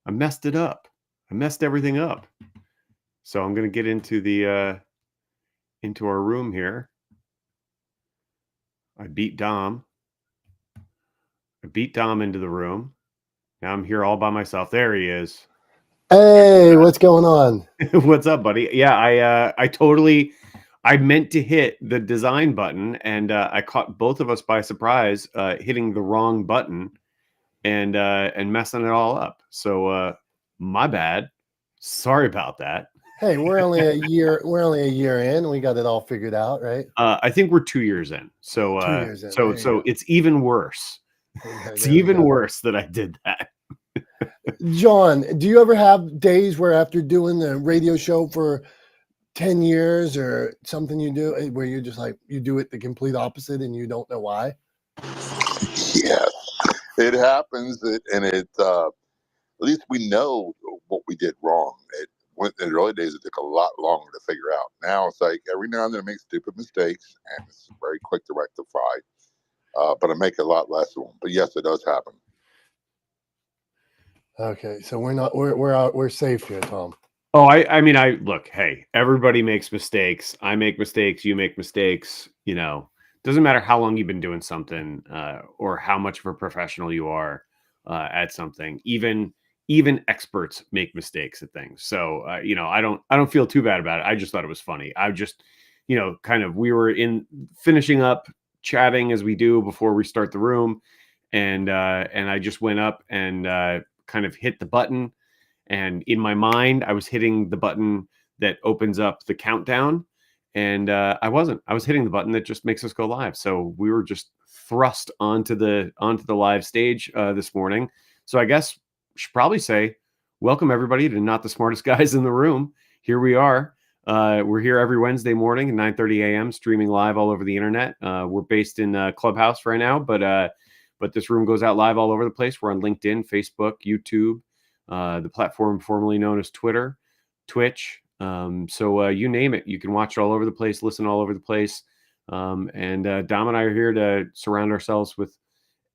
I messed it up. I messed everything up. So I'm going to get into into our room here. I beat Dom into the room. Now I'm here all by myself. There he is. Hey, what's going on? What's up, buddy? Yeah, I meant to hit the design button, and I caught both of us by surprise, hitting the wrong button and messing it all up. So my bad. Sorry about that. Hey, we're only a year. We're only a year in. We got it all figured out, right? I think we're 2 years in. So 2 years in. so There you so go. it's even worse. Okay, It's there we even go. worse that I did that. John, do you ever have days where after doing the radio show for 10 years or something you do where you're just like you do it the complete opposite and you don't know why? Yeah, it happens, and at least we know what we did wrong. In the early days, it took a lot longer to figure out. Now it's like every now and then I make stupid mistakes, and it's very quick to rectify. But I make a lot less of them. But yes, it does happen. Okay, so we're safe here, Tom. Oh, I mean, I look, hey, everybody makes mistakes. I make mistakes. You make mistakes. Doesn't matter how long you've been doing something, or how much of a professional you are at something. Even experts make mistakes at things. So, I don't feel too bad about it. I just thought it was funny. I just, kind of, we were in finishing up chatting as we do before we start the room, and I just went up and kind of hit the button. And in my mind, I was hitting the button that opens up the countdown, and I wasn't. I was hitting the button that just makes us go live. So we were just thrust onto the live stage this morning. So I guess we should probably say, welcome everybody to Not the Smartest Guys in the Room. Here we are. We're here every Wednesday morning at 9:30 a.m. streaming live all over the internet. We're based in Clubhouse right now, but this room goes out live all over the place. We're on LinkedIn, Facebook, YouTube, the platform formerly known as Twitter, Twitch. So you name it, you can watch it all over the place, listen all over the place. And Dom and I are here to surround ourselves with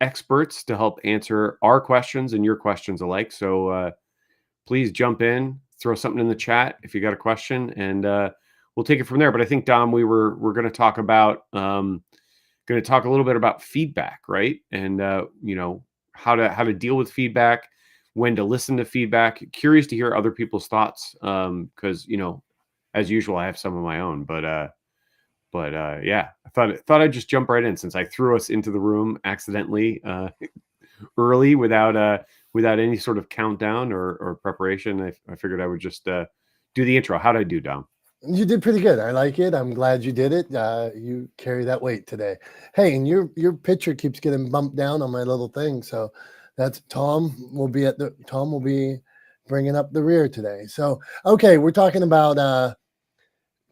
experts to help answer our questions and your questions alike. So please jump in, throw something in the chat if you got a question, and we'll take it from there. But I think, Dom, we're going to talk about a little bit about feedback, right? And how to deal with feedback, when to listen to feedback. Curious to hear other people's thoughts, because as usual, I have some of my own. But yeah, I thought I'd just jump right in since I threw us into the room accidentally early without any sort of countdown or preparation. I figured I would just do the intro. How'd I do, Dom? You did pretty good. I like it. I'm glad you did it. You carry that weight today. Hey, and your picture keeps getting bumped down on my little thing. So that's Tom will be bringing up the rear today. So, okay, we're talking about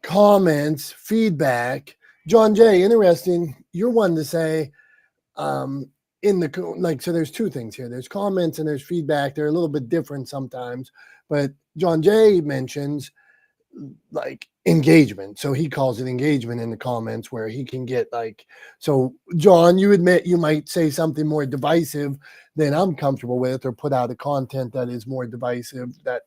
comments, feedback. John Jay, interesting. You're one to say, so there's two things here. There's comments and there's feedback. They're a little bit different sometimes, but John Jay mentions like engagement. So he calls it engagement in the comments where he can get so John, you admit you might say something more divisive than I'm comfortable with, or put out a content that is more divisive that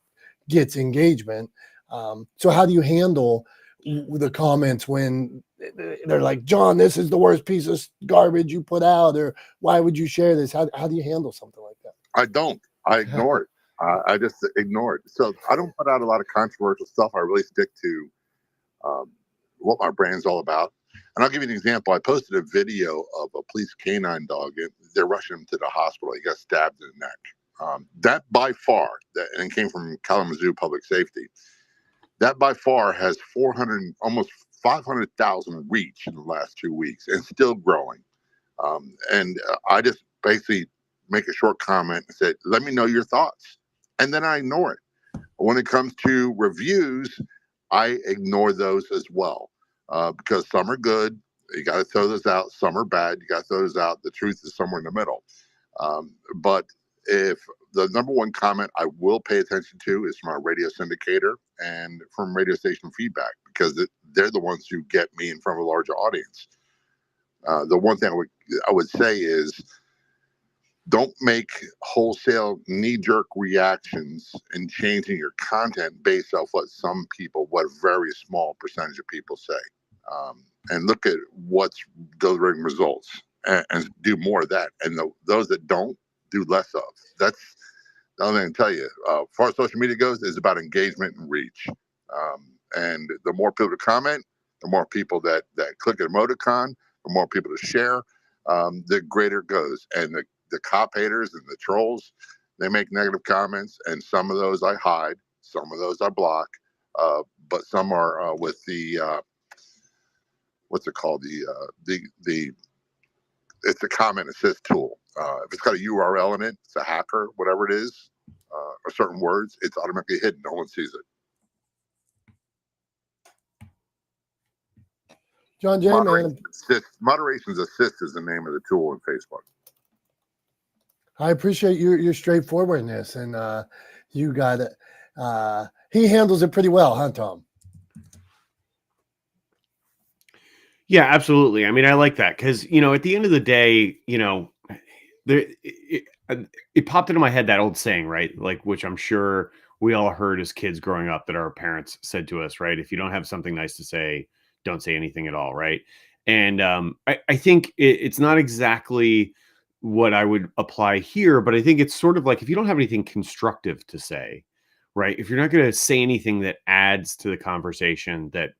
gets engagement. So how do you handle the comments when they're like, John, this is the worst piece of garbage you put out, or why would you share this? How do you handle something like that? I don't. I ignore it. I just ignore it. So I don't put out a lot of controversial stuff. I really stick to what my brand's all about. And I'll give you an example. I posted a video of a police canine dog. They're rushing him to the hospital. He got stabbed in the neck. That by far, and it came from Kalamazoo Public Safety, that by far has 400, almost 500,000 reach in the last 2 weeks, and still growing. And I just basically make a short comment and said, let me know your thoughts. And then I ignore it. When it comes to reviews, I ignore those as well, because some are good. You got to throw those out. Some are bad. You got to throw those out. The truth is somewhere in the middle. But if the number one comment I will pay attention to is from our radio syndicator and from radio station feedback, because they're the ones who get me in front of a larger audience. The one thing I would say is, don't make wholesale knee-jerk reactions and changing your content based off what a very small percentage of people say. And look at what's delivering results and do more of that. And those that don't, do less of. That's the only thing I can tell you. As far as social media goes, is about engagement and reach. And the more people to comment, the more people that click an emoticon, the more people to share, the greater it goes. And the cop haters and the trolls, they make negative comments, and some of those I hide, some of those I block, but some are with the what's it called? It's a comment assist tool. If it's got a URL in it, it's a hacker, whatever it is, or certain words, it's automatically hidden. No one sees it. John Jay, man. Moderations Assist is the name of the tool in Facebook. I appreciate your straightforwardness, and you got it. He handles it pretty well, huh, Tom? Yeah, absolutely. I mean, I like that because, at the end of the day, it popped into my head, that old saying, right? Like, which I'm sure we all heard as kids growing up that our parents said to us, right? If you don't have something nice to say, don't say anything at all, right? And I think it's not exactly what I would apply here, but I think it's sort of like, if you don't have anything constructive to say, right? If you're not going to say anything that adds to the conversation, that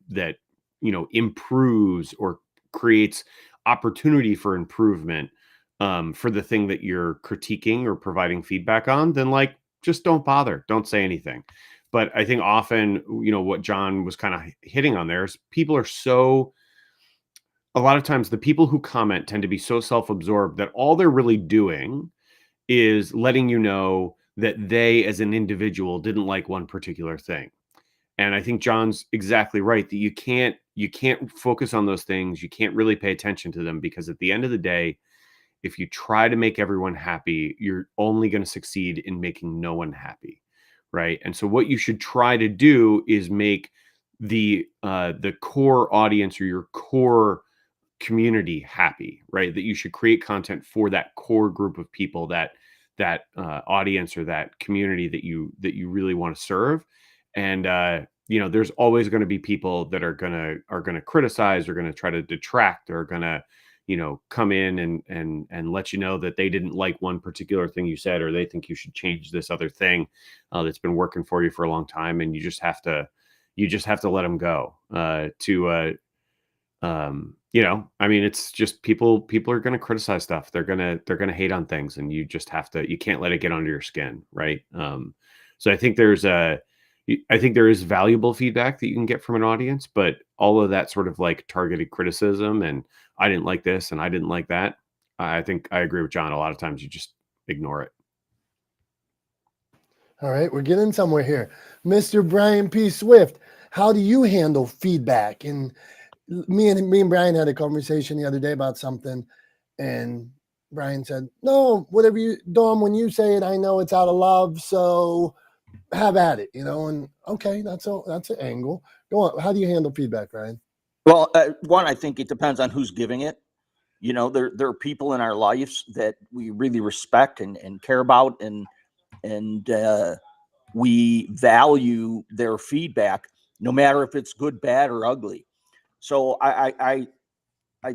improves or creates opportunity for improvement for the thing that you're critiquing or providing feedback on, then just don't bother. Don't say anything. But I think often, what John was kind of hitting on there is a lot of times the people who comment tend to be so self-absorbed that all they're really doing is letting you know that they as an individual didn't like one particular thing. And I think John's exactly right that you can't focus on those things. You can't really pay attention to them, because at the end of the day, if you try to make everyone happy, you're only going to succeed in making no one happy, right? And so what you should try to do is make the core audience or your core community happy, right? That you should create content for that core group of people, that audience or that community that you really want to serve. And there's always going to be people that are going to criticize, or going to try to detract, or going to come in and let you know that they didn't like one particular thing you said, or they think you should change this other thing that's been working for you for a long time. And you just have to let them go. I mean, it's just people are going to criticize stuff. They're going to hate on things, and you just have to, you can't let it get under your skin. Right. So I think there is valuable feedback that you can get from an audience, but all of that sort of like targeted criticism and I didn't like this and I didn't like that, I think I agree with John. A lot of times you just ignore it. All right, we're getting somewhere here. Mr. Brian P. Swift, how do you handle feedback? And me and Brian had a conversation the other day about something, and Brian said, no, whatever Dom, when you say it, I know it's out of love, so have at it, and okay, that's an angle. Go on. How do you handle feedback, Brian? Well, one, I think it depends on who's giving it. There are people in our lives that we really respect and care about, and we value their feedback, no matter if it's good, bad, or ugly. So I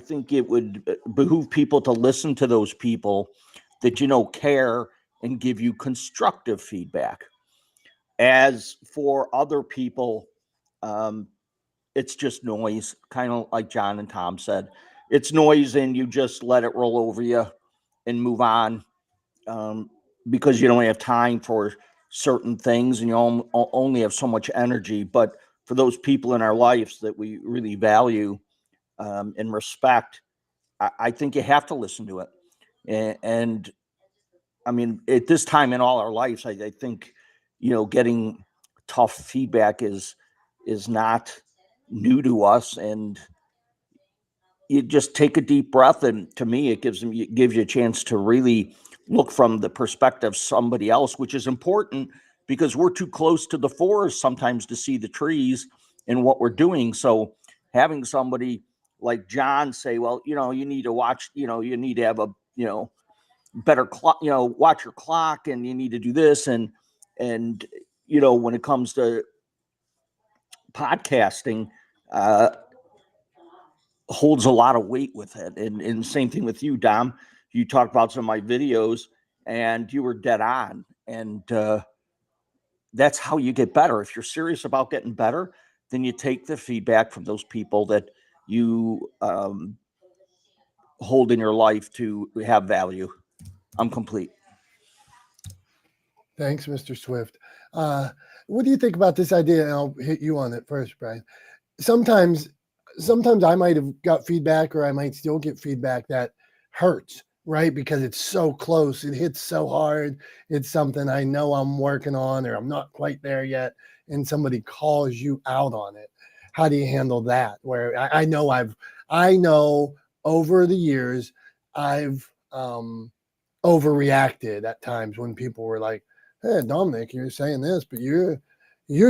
think it would behoove people to listen to those people that care and give you constructive feedback. As for other people, it's just noise, kind of like John and Tom said. It's noise, and you just let it roll over you and move on, because you don't have time for certain things, and you only have so much energy. But for those people in our lives that we really value and respect, I think you have to listen to it. And I mean, at this time in all our lives, I think, getting tough feedback is not new to us, and you just take a deep breath. And to me, it gives you a chance to really look from the perspective of somebody else, which is important, because we're too close to the forest sometimes to see the trees and what we're doing. So having somebody like John say, well, you need to watch, you need to have better clock, watch your clock, and you need to do this. And, when it comes to podcasting, holds a lot of weight with it. And same thing with you, Dom. You talked about some of my videos and you were dead on. And that's how you get better. If you're serious about getting better, then you take the feedback from those people that you hold in your life to have value. I'm complete. Thanks, Mr. Swift. What do you think about this idea? And I'll hit you on it first, Brian. Sometimes I might have got feedback, or I might still get feedback that hurts, right? Because it's so close. It hits so hard. It's something I know I'm working on, or I'm not quite there yet. And somebody calls you out on it. How do you handle that? Where I know over the years, I've overreacted at times when people were like, "Hey, Dominick, you're saying this, but you're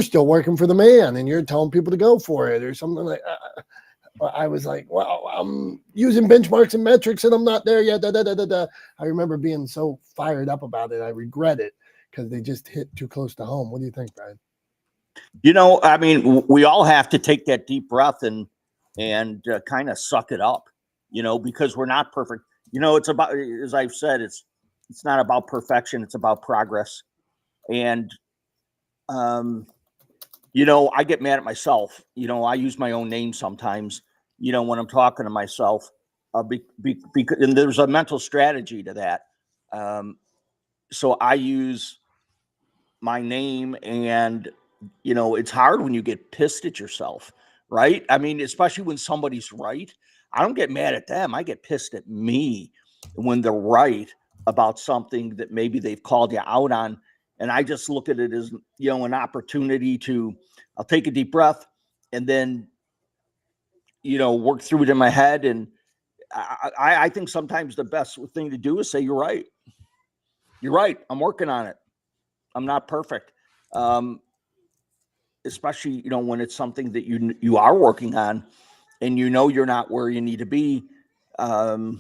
still working for the man and you're telling people to go for it," or something like that. I was like, "Well, I'm using benchmarks and metrics and I'm not there yet." I remember being so fired up about it. I regret it because they just hit too close to home. What do you think, Brian? I mean, we all have to take that deep breath and kind of suck it up, because we're not perfect. It's about, as I've said, it's not about perfection. It's about progress. And, I get mad at myself. I use my own name sometimes, when I'm talking to myself, because, and there's a mental strategy to that. So I use my name, and, it's hard when you get pissed at yourself, right? I mean, especially when somebody's right. I don't get mad at them. I get pissed at me when they're right about something that maybe they've called you out on. And I just look at it as, an opportunity I'll take a deep breath and then, work through it in my head. And I think sometimes the best thing to do is say, "You're right. You're right. I'm working on it. I'm not perfect." Especially, when it's something that you are working on and you're not where you need to be, but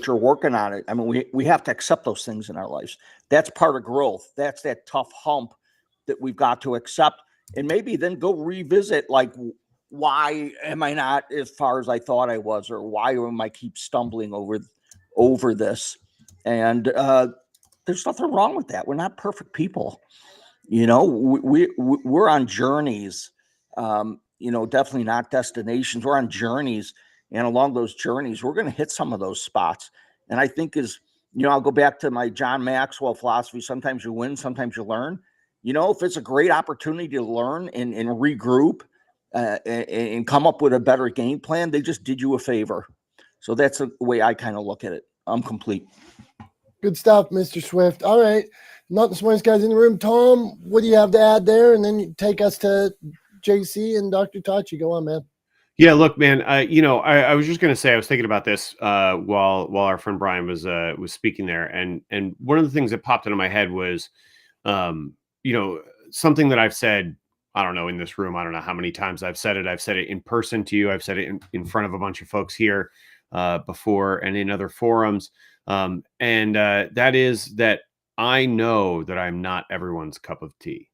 you're working on it. I mean, we have to accept those things in our lives. That's part of growth. That's that tough hump that we've got to accept, and maybe then go revisit, like, why am I not as far as I thought I was, or why am I keep stumbling over this? And there's nothing wrong with that. We're not perfect people. We're on journeys, definitely not destinations. We're on journeys. And along those journeys, we're going to hit some of those spots. And I think I'll go back to my John Maxwell philosophy. Sometimes you win, sometimes you learn. If it's a great opportunity to learn and regroup and come up with a better game plan, they just did you a favor. So that's the way I kind of look at it. I'm complete. Good stuff, Mr. Swift. All right. Not the smartest guys in the room. Tom, what do you have to add there? And then you take us to JC and Dr. Tachi. Go on, man. Yeah, look, man. I was just going to say, I was thinking about this while our friend Brian was speaking there, and one of the things that popped into my head was, something that I've said. I don't know, in this room. I don't know how many times I've said it. I've said it in person to you. I've said it in front of a bunch of folks here before, and in other forums. And that is that I know that I'm not everyone's cup of tea.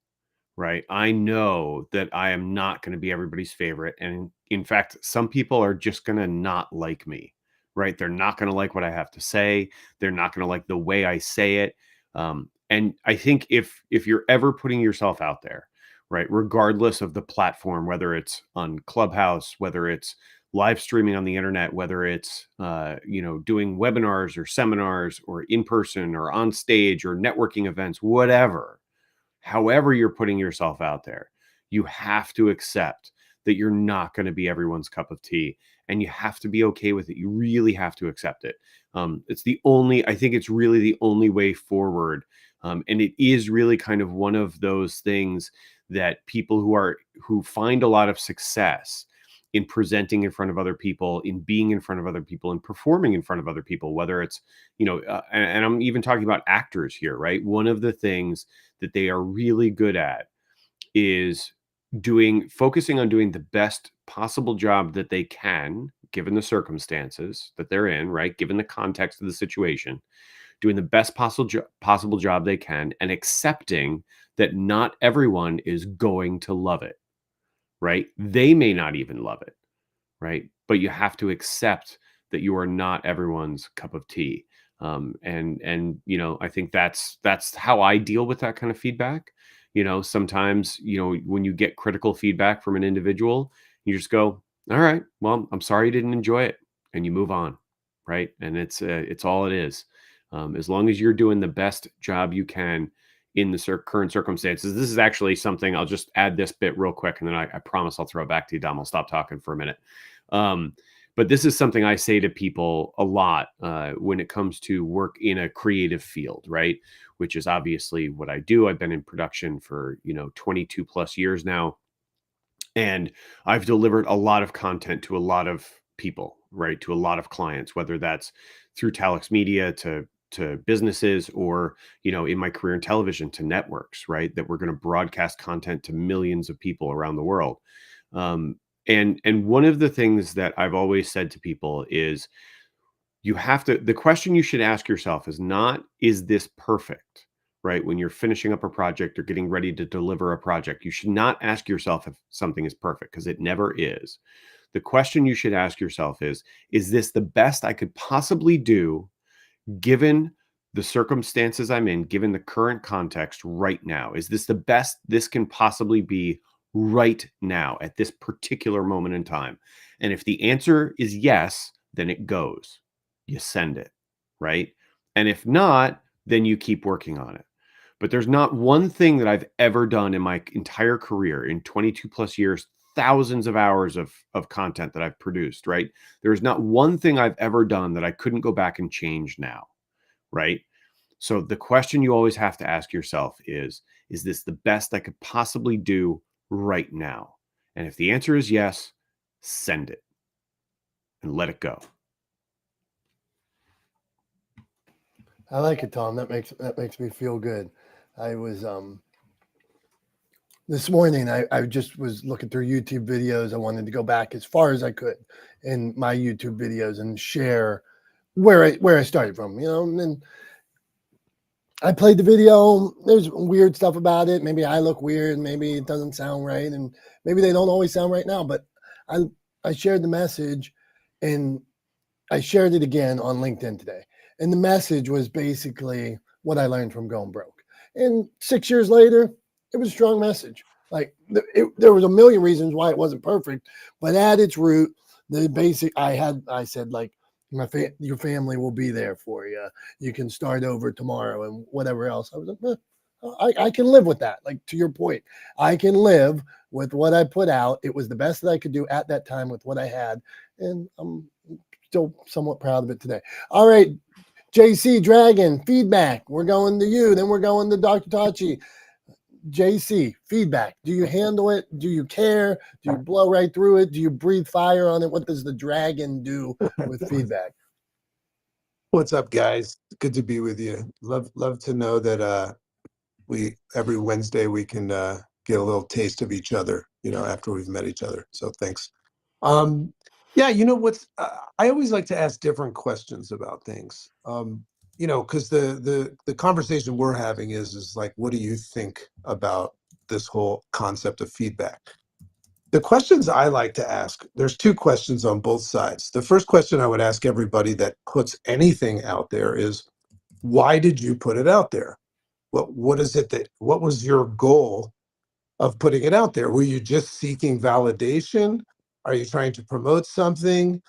Right. I know that I am not going to be everybody's favorite. And in fact, some people are just going to not like me. Right. They're not going to like what I have to say. They're not going to like the way I say it. And I think if you're ever putting yourself out there, right, regardless of the platform, whether it's on Clubhouse, whether it's live streaming on the internet, whether it's, doing webinars or seminars or in person or on stage or networking events, whatever. However you're putting yourself out there, you have to accept that you're not going to be everyone's cup of tea, and you have to be okay with it. You really have to accept it. I think it's really the only way forward. And it is really kind of one of those things that people who find a lot of success in presenting in front of other people, in being in front of other people, and performing in front of other people, whether it's, and I'm even talking about actors here, right? One of the things that they are really good at is focusing on doing the best possible job that they can given the circumstances that they're in, right? Given the context of the situation, doing the best possible job they can, and accepting that not everyone is going to love it, right? They may not even love it, right? But you have to accept that you are not everyone's cup of tea. And I think that's how I deal with that kind of feedback. Sometimes when you get critical feedback from an individual, you just go, all right, well, I'm sorry you didn't enjoy it, and you move on, right? And it's all it is. As long as you're doing the best job you can in the current circumstances. This is actually something, I'll just add this bit real quick, and then I promise I'll throw it back to you, Dom. I'll stop talking for a minute. But this is something I say to people a lot when it comes to work in a creative field, right? Which is obviously what I do. I've been in production for 22 plus years now, and I've delivered a lot of content to a lot of people, right? To a lot of clients, whether that's through Talex Media to businesses, or in my career in television, to networks, right? That we're going to broadcast content to millions of people around the world. And one of the things that I've always said to people is, the question you should ask yourself is not, is this perfect? Right? When you're finishing up a project or getting ready to deliver a project, you should not ask yourself if something is perfect, because it never is. The question you should ask yourself is this the best I could possibly do given the circumstances I'm in, given the current context right now? Is this the best this can possibly be right now at this particular moment in time? And if the answer is yes, then it goes. You send it, right? And if not, then you keep working on it. But there's not one thing that I've ever done in my entire career, in 22 plus years, thousands of hours of content that I've produced, right? There's not one thing I've ever done that I couldn't go back and change now, right? So the question you always have to ask yourself is this the best I could possibly do right now? And if the answer is yes, send it and let it go. I like it, Tom. That makes me feel good. I was this morning, I just was looking through YouTube videos. I wanted to go back as far as I could in my YouTube videos and share where I started from, and then I played the video. There's weird stuff about it. Maybe I look weird. Maybe it doesn't sound right. And maybe they don't always sound right now, but I shared the message, and I shared it again on LinkedIn today. And the message was basically what I learned from going broke. And 6 years later, it was a strong message. Like there was a million reasons why it wasn't perfect, but at its root, the basic I said, like, your family will be there for you. You can start over tomorrow and whatever else. I was like, I can live with that. Like, to your point, I can live with what I put out. It was the best that I could do at that time with what I had. And I'm still somewhat proud of it today. All right, JC Dragon, feedback. We're going to you. Then we're going to Dr. Tachi. JC, feedback. Do you handle it? Do you care? Do you blow right through it? Do you breathe fire on it? What does the dragon do with feedback? What's up, guys? Good to be with you. Love to know that we every Wednesday we can get a little taste of each other, after we've met each other. So thanks. Yeah, what's I always like to ask different questions about things. Because the conversation we're having is like, what do you think about this whole concept of feedback? The questions I like to ask, there's two questions on both sides. The first question I would ask everybody that puts anything out there is, why did you put it out there? What was your goal of putting it out there? Were you just seeking validation? Are you trying to promote something?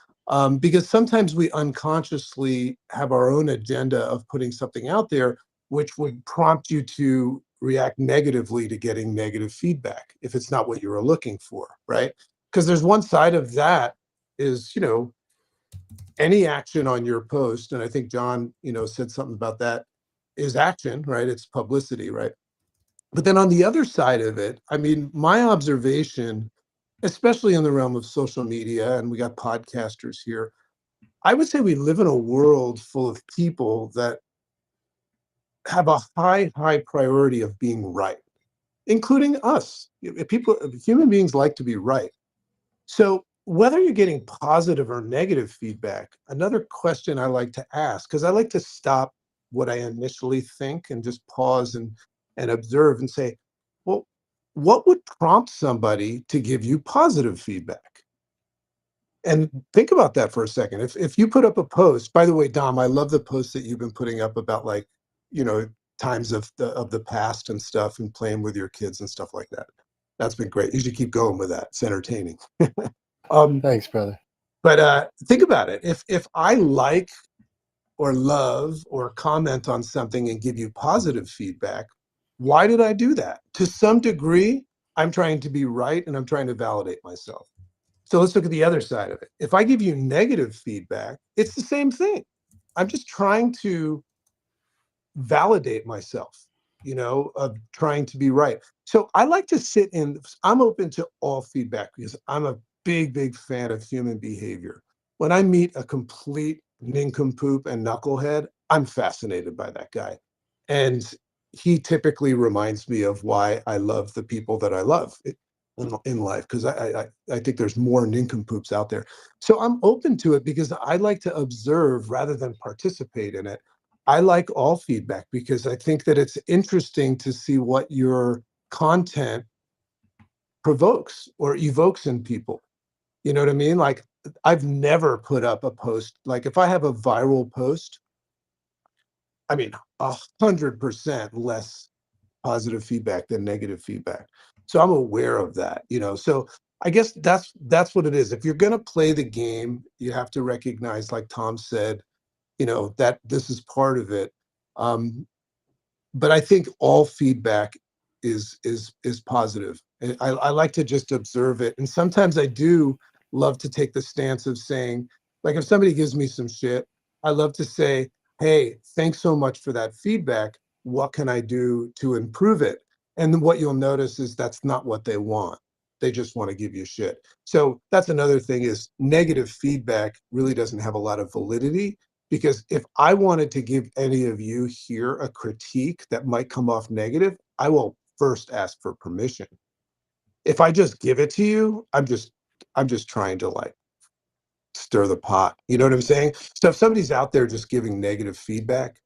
Because sometimes we unconsciously have our own agenda of putting something out there, which would prompt you to react negatively to getting negative feedback if it's not what you were looking for, right? Because there's one side of that is, any action on your post, and I think John, said something about that, is action, right? It's publicity, right? But then on the other side of it, I mean, my observation, especially in the realm of social media, and we got podcasters here, I would say we live in a world full of people that have a high priority of being right, including us. Human beings like to be right. So whether you're getting positive or negative feedback, another question I like to ask, because I like to stop what I initially think and just pause and observe and say, well, what would prompt somebody to give you positive feedback? And think about that for a second. If you put up a post, by the way, Dom, I love the posts that you've been putting up about, like, you know, times of the past and stuff, and playing with your kids and stuff like that. That's been great. You should keep going with that. It's entertaining. Thanks, brother. But think about it. If I like or love or comment on something and give you positive feedback, why did I do that? To some degree, I'm trying to be right and I'm trying to validate myself. So let's look at the other side of it. If I give you negative feedback, it's the same thing. I'm just trying to validate myself, of trying to be right. So I like to I'm open to all feedback because I'm a big fan of human behavior. When I meet a complete nincompoop and knucklehead, I'm fascinated by that guy. And he typically reminds me of why I love the people that I love in life, because I think there's more nincompoops out there. So I'm open to it because I like to observe rather than participate in it. I like all feedback because I think that it's interesting to see what your content provokes or evokes in people. You know what I mean? Like, I've never put up a post. Like, if I have a viral post, I mean, 100% less positive feedback than negative feedback. So I'm aware of that. So I guess that's what it is. If you're going to play the game, you have to recognize, like Tom said, that this is part of it. But I think all feedback is positive. And I like to just observe it. And sometimes I do love to take the stance of saying, like, if somebody gives me some shit, I love to say, hey, thanks so much for that feedback. What can I do to improve it? And then what you'll notice is that's not what they want. They just want to give you shit. So that's another thing, is negative feedback really doesn't have a lot of validity. Because if I wanted to give any of you here a critique that might come off negative, I will first ask for permission. If I just give it to you, I'm just trying to, like, stir the pot. You know what I'm saying? So if somebody's out there just giving negative feedback,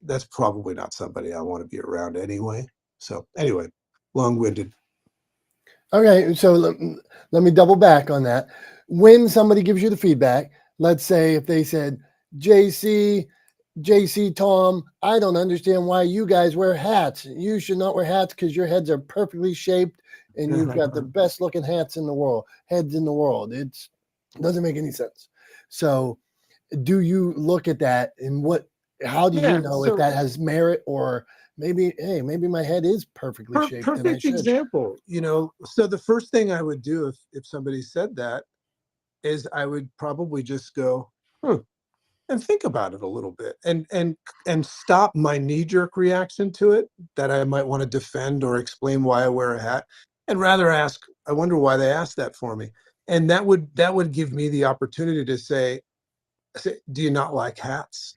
that's probably not somebody I want to be around anyway. So anyway, long-winded. Okay, so let me double back on that. When somebody gives you the feedback, let's say if they said, JC, Tom, I don't understand why you guys wear hats. You should not wear hats because your heads are perfectly shaped and you've got the best looking heads in the world. It doesn't make any sense. So do you look at that and how do you know if that has merit, or maybe my head is perfectly shaped? Perfect example. So the first thing I would do if somebody said that is I would probably just go, and think about it a little bit, and stop my knee-jerk reaction to it that I might want to defend or explain why I wear a hat, and rather ask, I wonder why they asked that for me. And that would give me the opportunity to say, do you not like hats?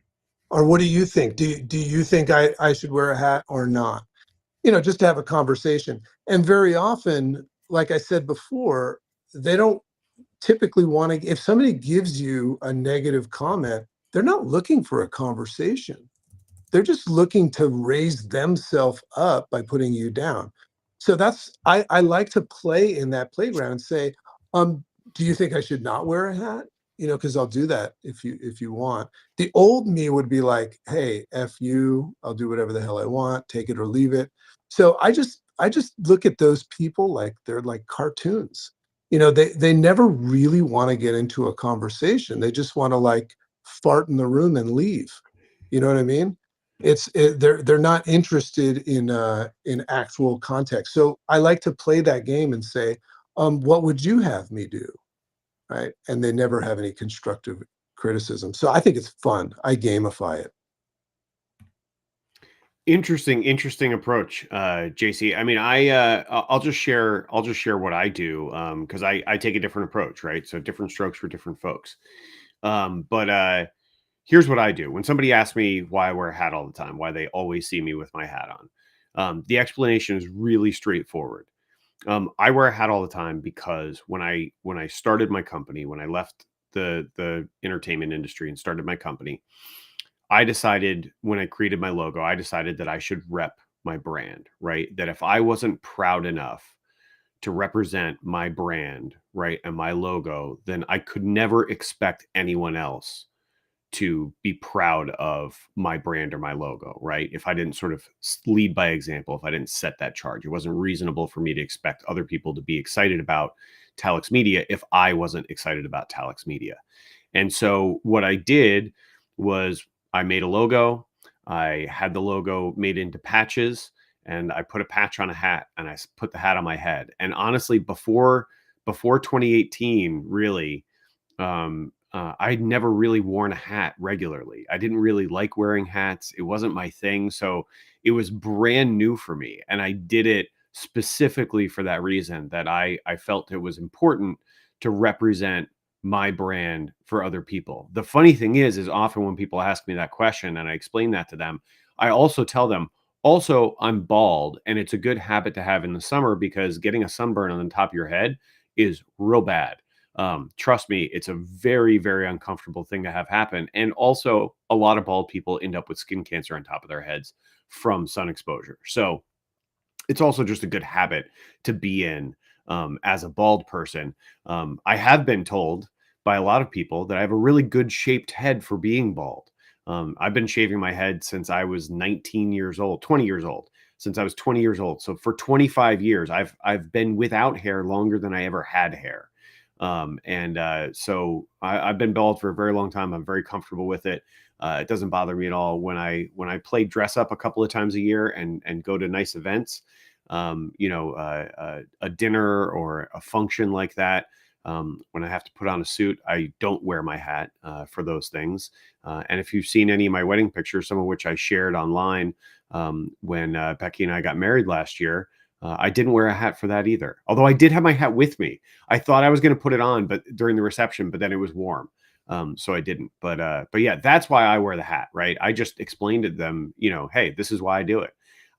Or what do you think? Do you think I should wear a hat or not? Just to have a conversation. And very often, like I said before, they don't typically want to, if somebody gives you a negative comment, they're not looking for a conversation. They're just looking to raise themselves up by putting you down. So I like to play in that playground and say, do you think I should not wear a hat? Because I'll do that if you want. The old me would be like, hey, F you, I'll do whatever the hell I want, take it or leave it. So I just look at those people like they're like cartoons. They never really want to get into a conversation. They just want to, like, fart in the room and leave. You know what I mean? They're not interested in actual context. So I like to play that game and say, what would you have me do? Right? And they never have any constructive criticism. So I think it's fun. I gamify it. Interesting approach, JC. I mean, I'll just share what I do, because I take a different approach, right? So different strokes for different folks. But here's what I do when somebody asks me why I wear a hat all the time, why they always see me with my hat on. The explanation is really straightforward. I wear a hat all the time because when I started my company, when I left the entertainment industry and started my company, I decided when I created my logo, I decided that I should rep my brand, right? That if I wasn't proud enough to represent my brand, right, and my logo, then I could never expect anyone else to be proud of my brand or my logo, right? If I didn't sort of lead by example, if I didn't set that charge, it wasn't reasonable for me to expect other people to be excited about Talex Media if I wasn't excited about Talex Media. And so what I did was I made a logo. I had the logo made into patches, and I put a patch on a hat, and I put the hat on my head. And honestly, before 2018, really, I'd never really worn a hat regularly. I didn't really like wearing hats. It wasn't my thing. So it was brand new for me. And I did it specifically for that reason, that I felt it was important to represent my brand for other people. The funny thing is often when people ask me that question and I explain that to them, I also tell them, also, I'm bald, and it's a good habit to have in the summer because getting a sunburn on the top of your head is real bad. Trust me, it's a very, very uncomfortable thing to have happen. And also, a lot of bald people end up with skin cancer on top of their heads from sun exposure. So it's also just a good habit to be in as a bald person. I have been told by a lot of people that I have a really good shaped head for being bald. I've been shaving my head since I was 19 years old, 20 years old, since I was 20 years old. So for 25 years, I've been without hair longer than I ever had hair. So I've been bald for a very long time. I'm very comfortable with it. It doesn't bother me at all when I play dress up a couple of times a year and go to nice events, a dinner or a function like that. When I have to put on a suit, I don't wear my hat for those things. And if you've seen any of my wedding pictures, some of which I shared online when Becky and I got married last year, I didn't wear a hat for that either. Although I did have my hat with me. I thought I was going to put it on, but during the reception, but then it was warm. So I didn't. But yeah, that's why I wear the hat, right? I just explained to them, hey, this is why I do it.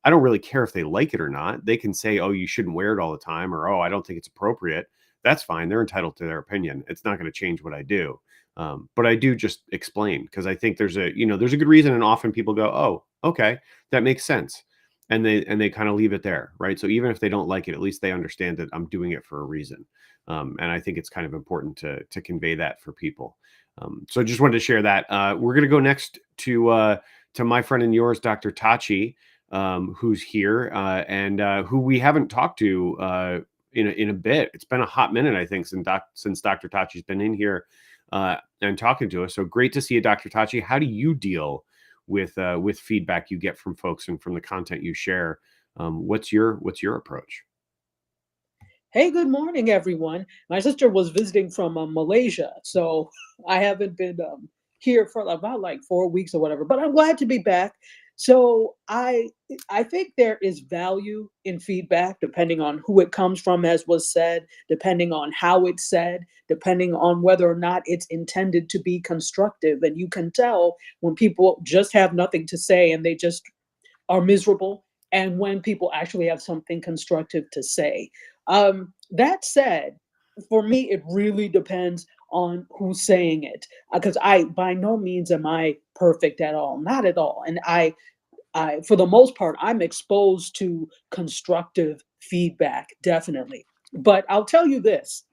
I don't really care if they like it or not. They can say, oh, you shouldn't wear it all the time, or oh, I don't think it's appropriate. That's fine. They're entitled to their opinion. It's not going to change what I do. But I do just explain because I think there's a good reason. And often people go, oh, okay, that makes sense. And they kind of leave it there, right? So even if they don't like it, at least they understand that I'm doing it for a reason. And I think it's kind of important to convey that for people. So I just wanted to share that. We're going to go next to my friend and yours, Dr. Tachi, who's here and who we haven't talked to in a bit. It's been a hot minute, I think, since Dr. Tachi's been in here and talking to us. So great to see you, Dr. Tachi. How do you deal with feedback you get from folks and from the content you share? What's your approach? Hey, good morning, everyone. My sister was visiting from Malaysia, so I haven't been here for about like 4 weeks or whatever, but I'm glad to be back. So I think there is value in feedback depending on who it comes from, as was said, depending on how it's said, depending on whether or not it's intended to be constructive. And you can tell when people just have nothing to say and they just are miserable, and when people actually have something constructive to say. That said, for me, it really depends on who's saying it, because I by no means am I perfect at all, not at all. And I, for the most part, I'm exposed to constructive feedback, definitely. But I'll tell you this: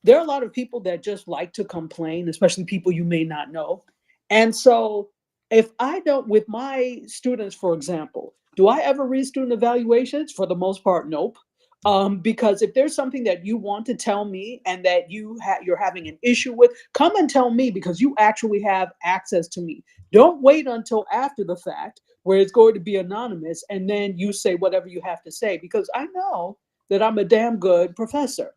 there are a lot of people that just like to complain, especially people you may not know. And so, if I don't, with my students, for example, do I ever read student evaluations? For the most part, nope. Because if there's something that you want to tell me and that you're having an issue with, come and tell me because you actually have access to me. Don't wait until after the fact where it's going to be anonymous and then you say whatever you have to say, because I know that I'm a damn good professor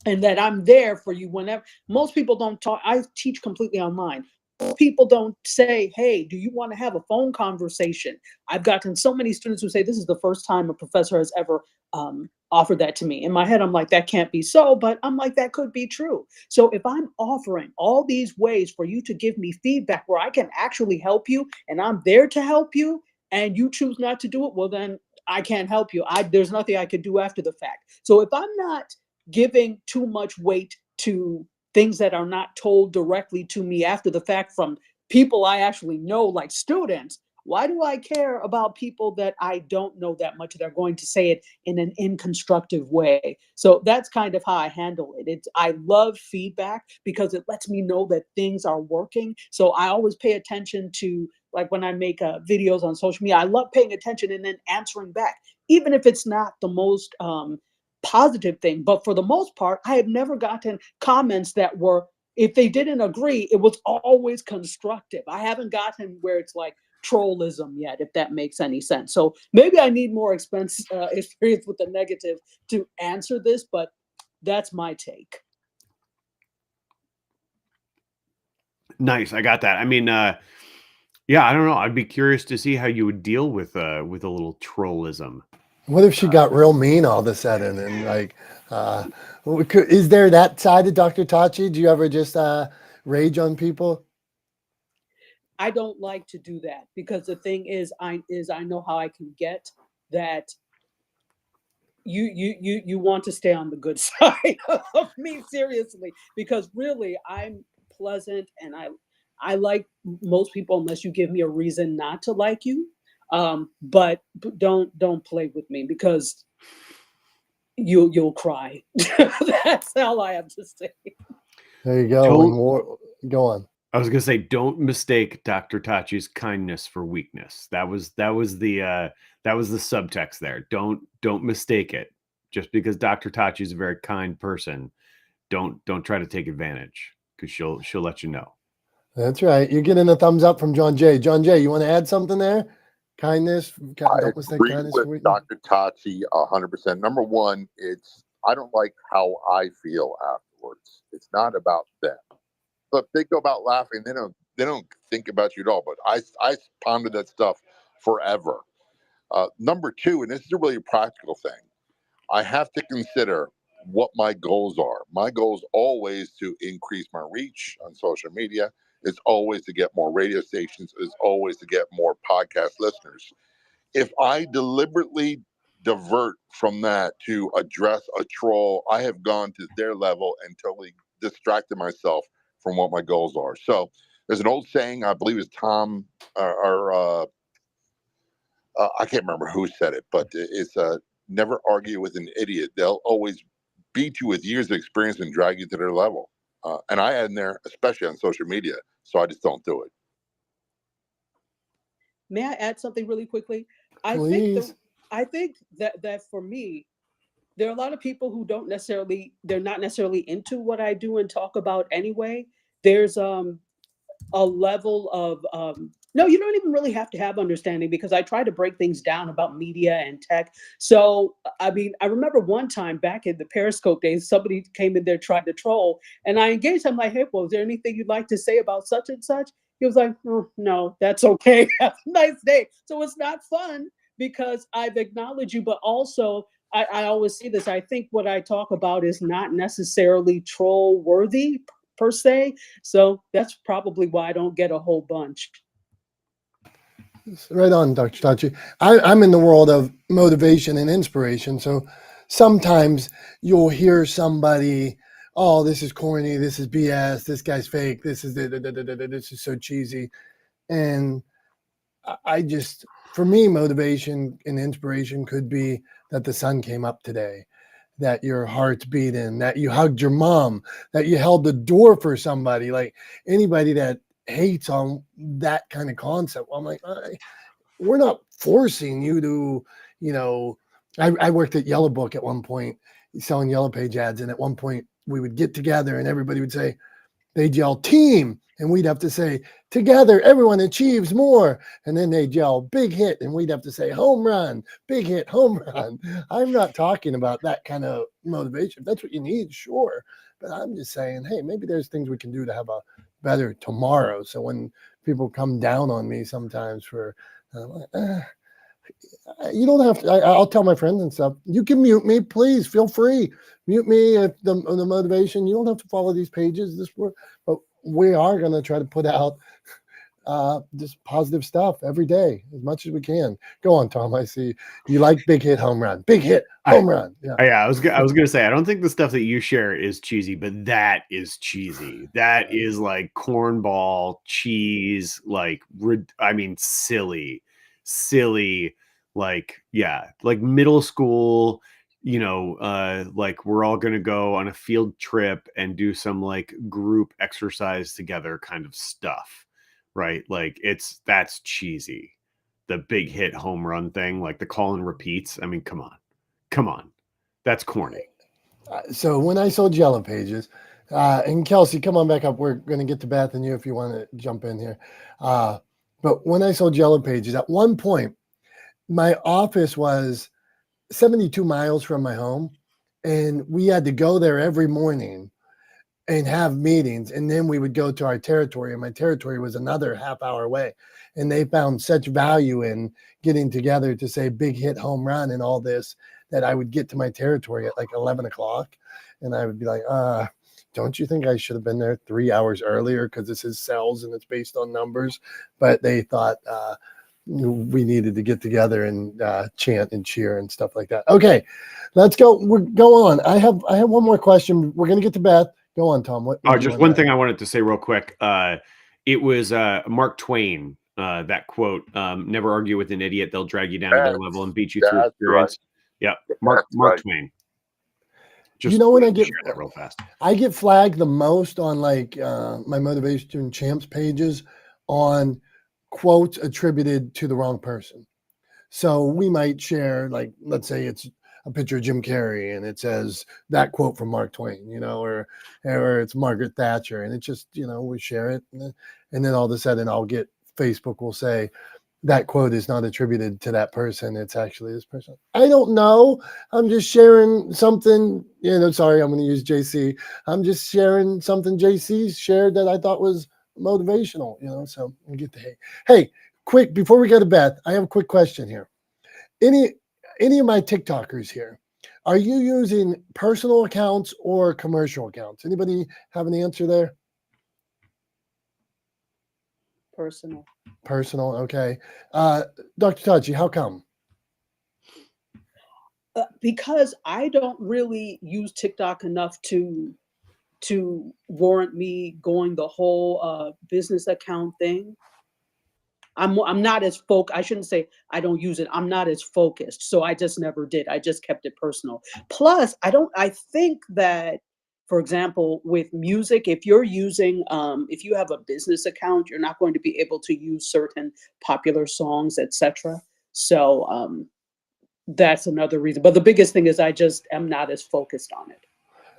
and that I'm there for you whenever. Most people don't talk. I teach completely online. Most people don't say, hey, do you want to have a phone conversation? I've gotten so many students who say this is the first time a professor has ever offered that to me. In my head, I'm like, that can't be so, but I'm like, that could be true. So if I'm offering all these ways for you to give me feedback where I can actually help you and I'm there to help you and you choose not to do it, well, then I can't help you. There's nothing I could do after the fact. So if I'm not giving too much weight to things that are not told directly to me after the fact from people I actually know, like students, why do I care about people that I don't know that much that are going to say it in an inconstructive way? So that's kind of how I handle it. I love feedback because it lets me know that things are working. So I always pay attention to, like when I make videos on social media, I love paying attention and then answering back, even if it's not the most positive thing. But for the most part, I have never gotten comments that were, if they didn't agree, it was always constructive. I haven't gotten where it's like trollism yet, if that makes any sense. So maybe I need more experience with the negative to answer this, but that's my take. Nice. I got that. I mean, yeah, I don't know. I'd be curious to see how you would deal with a little trollism. What if she got real mean all of a sudden and like, is there that side of Dr. Tachi? Do you ever just rage on people? I don't like to do that because the thing is I know how I can get that. You want to stay on the good side of me, seriously, because really I'm pleasant and I like most people unless you give me a reason not to like you. But don't play with me because you'll cry. That's all I have to say. There you go. Go on. I was gonna say, don't mistake Dr. Tachi's kindness for weakness. That was the subtext there. Don't mistake it. Just because Dr. Tachi is a very kind person, don't try to take advantage, because she'll let you know. That's right. You're getting a thumbs up from John Jay. John Jay, you want to add something there? Kindness. I agree with Dr. Tachi 100%. Number one, I don't like how I feel afterwards. It's not about them. Look, they go about laughing. They don't think about you at all. But I pondered that stuff forever. Number two, and this is a really practical thing, I have to consider what my goals are. My goal is always to increase my reach on social media. It's always to get more radio stations. It's always to get more podcast listeners. If I deliberately divert from that to address a troll, I have gone to their level and totally distracted myself from what my goals are. So there's an old saying, I believe it's Tom, I can't remember who said it, but it's never argue with an idiot. They'll always beat you with years of experience and drag you to their level. And I add in there, especially on social media. So I just don't do it. May I add something really quickly? Please. I think that for me, there are a lot of people who they're not necessarily into what I do and talk about anyway. There's a level of no, you don't even really have to have understanding because I try to break things down about media and tech. So I mean, I remember one time back in the Periscope days, somebody came in there trying to troll, and I engaged him like, "Hey, well, is there anything you'd like to say about such and such?" He was like, "Oh, no, that's okay. Have a nice day." So it's not fun because I've acknowledged you, but also I always say this. I think what I talk about is not necessarily troll worthy per se. So that's probably why I don't get a whole bunch. Right on, Dr. Tachi. I'm in the world of motivation and inspiration. So sometimes you'll hear somebody, oh, this is corny, this is BS, this guy's fake, this is so cheesy. And I just, for me, motivation and inspiration could be that the sun came up today, that your heart's beating, that you hugged your mom, that you held the door for somebody. Like anybody that hates on that kind of concept, I'm like, we're not forcing you to, I worked at Yellow Book at one point selling Yellow Page ads. And at one point we would get together and everybody would say, they'd yell team. And we'd have to say, together, everyone achieves more. And then they'd yell, big hit. And we'd have to say, home run, big hit, home run. I'm not talking about that kind of motivation. If that's what you need, sure. But I'm just saying, hey, maybe there's things we can do to have a better tomorrow. So when people come down on me sometimes for, you don't have to, I'll tell my friends and stuff, you can mute me, please, feel free. Mute me if the motivation, you don't have to follow these pages. But we are going to try to put out just positive stuff every day as much as we can. Go on, Tom. I see you like big hit home run. Big hit home run. Yeah. I was gonna say, I don't think the stuff that you share is cheesy, but that is cheesy. That is like cornball cheese, like I mean, silly, like like middle school. Like we're all gonna go on a field trip and do some like group exercise together, kind of stuff, right? Like that's cheesy. The big hit home run thing, like the call and repeats. I mean, come on. That's corny. So when I sold Yellow Pages, and Kelsey, come on back up. We're going to get to Beth and you if you want to jump in here. But when I sold Yellow Pages, at one point, my office was 72 miles from my home, and we had to go there every morning and have meetings, and then we would go to our territory, and my territory was another half hour away. And they found such value in getting together to say big hit home run and all this, that I would get to my territory at like 11 o'clock, and I would be like, don't you think I should have been there 3 hours earlier, because this is sales and it's based on numbers? But they thought we needed to get together and chant and cheer and stuff like that. Okay, let's go. Go on. I have one more question. We're going to get to Beth. Go on, Tom. What just one thing I wanted to say real quick. It was Mark Twain, that quote, never argue with an idiot. They'll drag you down to their level and beat you through experience. Right. Yeah. Mark Twain. Just when I get that real fast, I get flagged the most on like my Motivation Champs pages on quotes attributed to the wrong person. So we might share, like, let's say it's a picture of Jim Carrey and it says that quote from Mark Twain, or it's Margaret Thatcher, and it's just, we share it. And then all of a sudden Facebook will say that quote is not attributed to that person. It's actually this person. I don't know. I'm just sharing something, sorry, I'm going to use JC. I'm just sharing something JC shared that I thought was motivational, so we get the hate. Hey, quick, before we go to Beth, I have a quick question here. Any of my TikTokers here, are you using personal accounts or commercial accounts? Anybody have an answer there? Personal, okay. Dr. Tachi, how come? Because I don't really use TikTok enough to warrant me going the whole business account thing. I'm not as I shouldn't say I don't use it. I'm not as focused. So I just never did. I just kept it personal. Plus, I think that, for example, with music, if you're using, if you have a business account, you're not going to be able to use certain popular songs, etc. So that's another reason. But the biggest thing is I just am not as focused on it.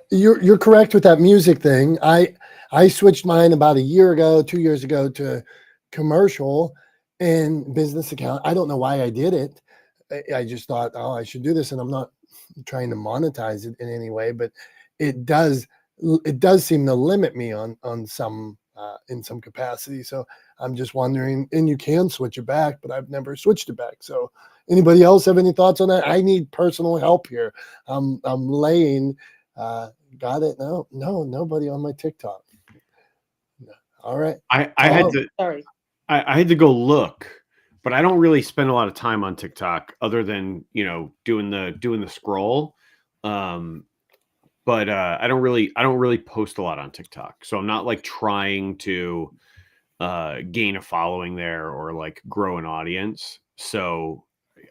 You're correct with that music thing. I switched mine about 2 years ago to commercial and business account. I don't know why I did it. I just thought, I should do this, and I'm not trying to monetize it in any way, but it does seem to limit me on some in some capacity. So I'm just wondering, and you can switch it back, but I've never switched it back. So anybody else have any thoughts on that? I need personal help here. I'm laying. Got it? No, nobody on my TikTok. All right. I had to. Sorry. I had to go look, but I don't really spend a lot of time on TikTok other than, doing the scroll. But I don't really post a lot on TikTok. So I'm not like trying to gain a following there or like grow an audience. So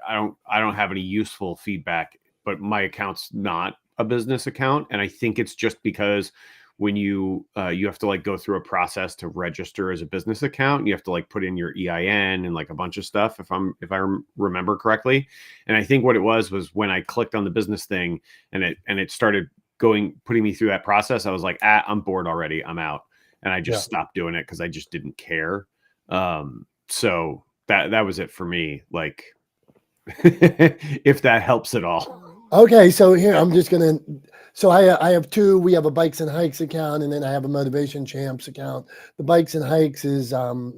I don't have any useful feedback, but my account's not a business account. And I think it's just because when you have to like go through a process to register as a business account, you have to like put in your EIN and like a bunch of stuff, if I remember correctly. And I think what it was when I clicked on the business thing and it started putting me through that process, I was like, I'm bored already, I'm out. And I just stopped doing it because I just didn't care. So that was it for me. Like, if that helps at all. Okay, so here I'm just gonna. So I have two. We have a Bikes and Hikes account, and then I have a Motivation Champs account. The Bikes and Hikes is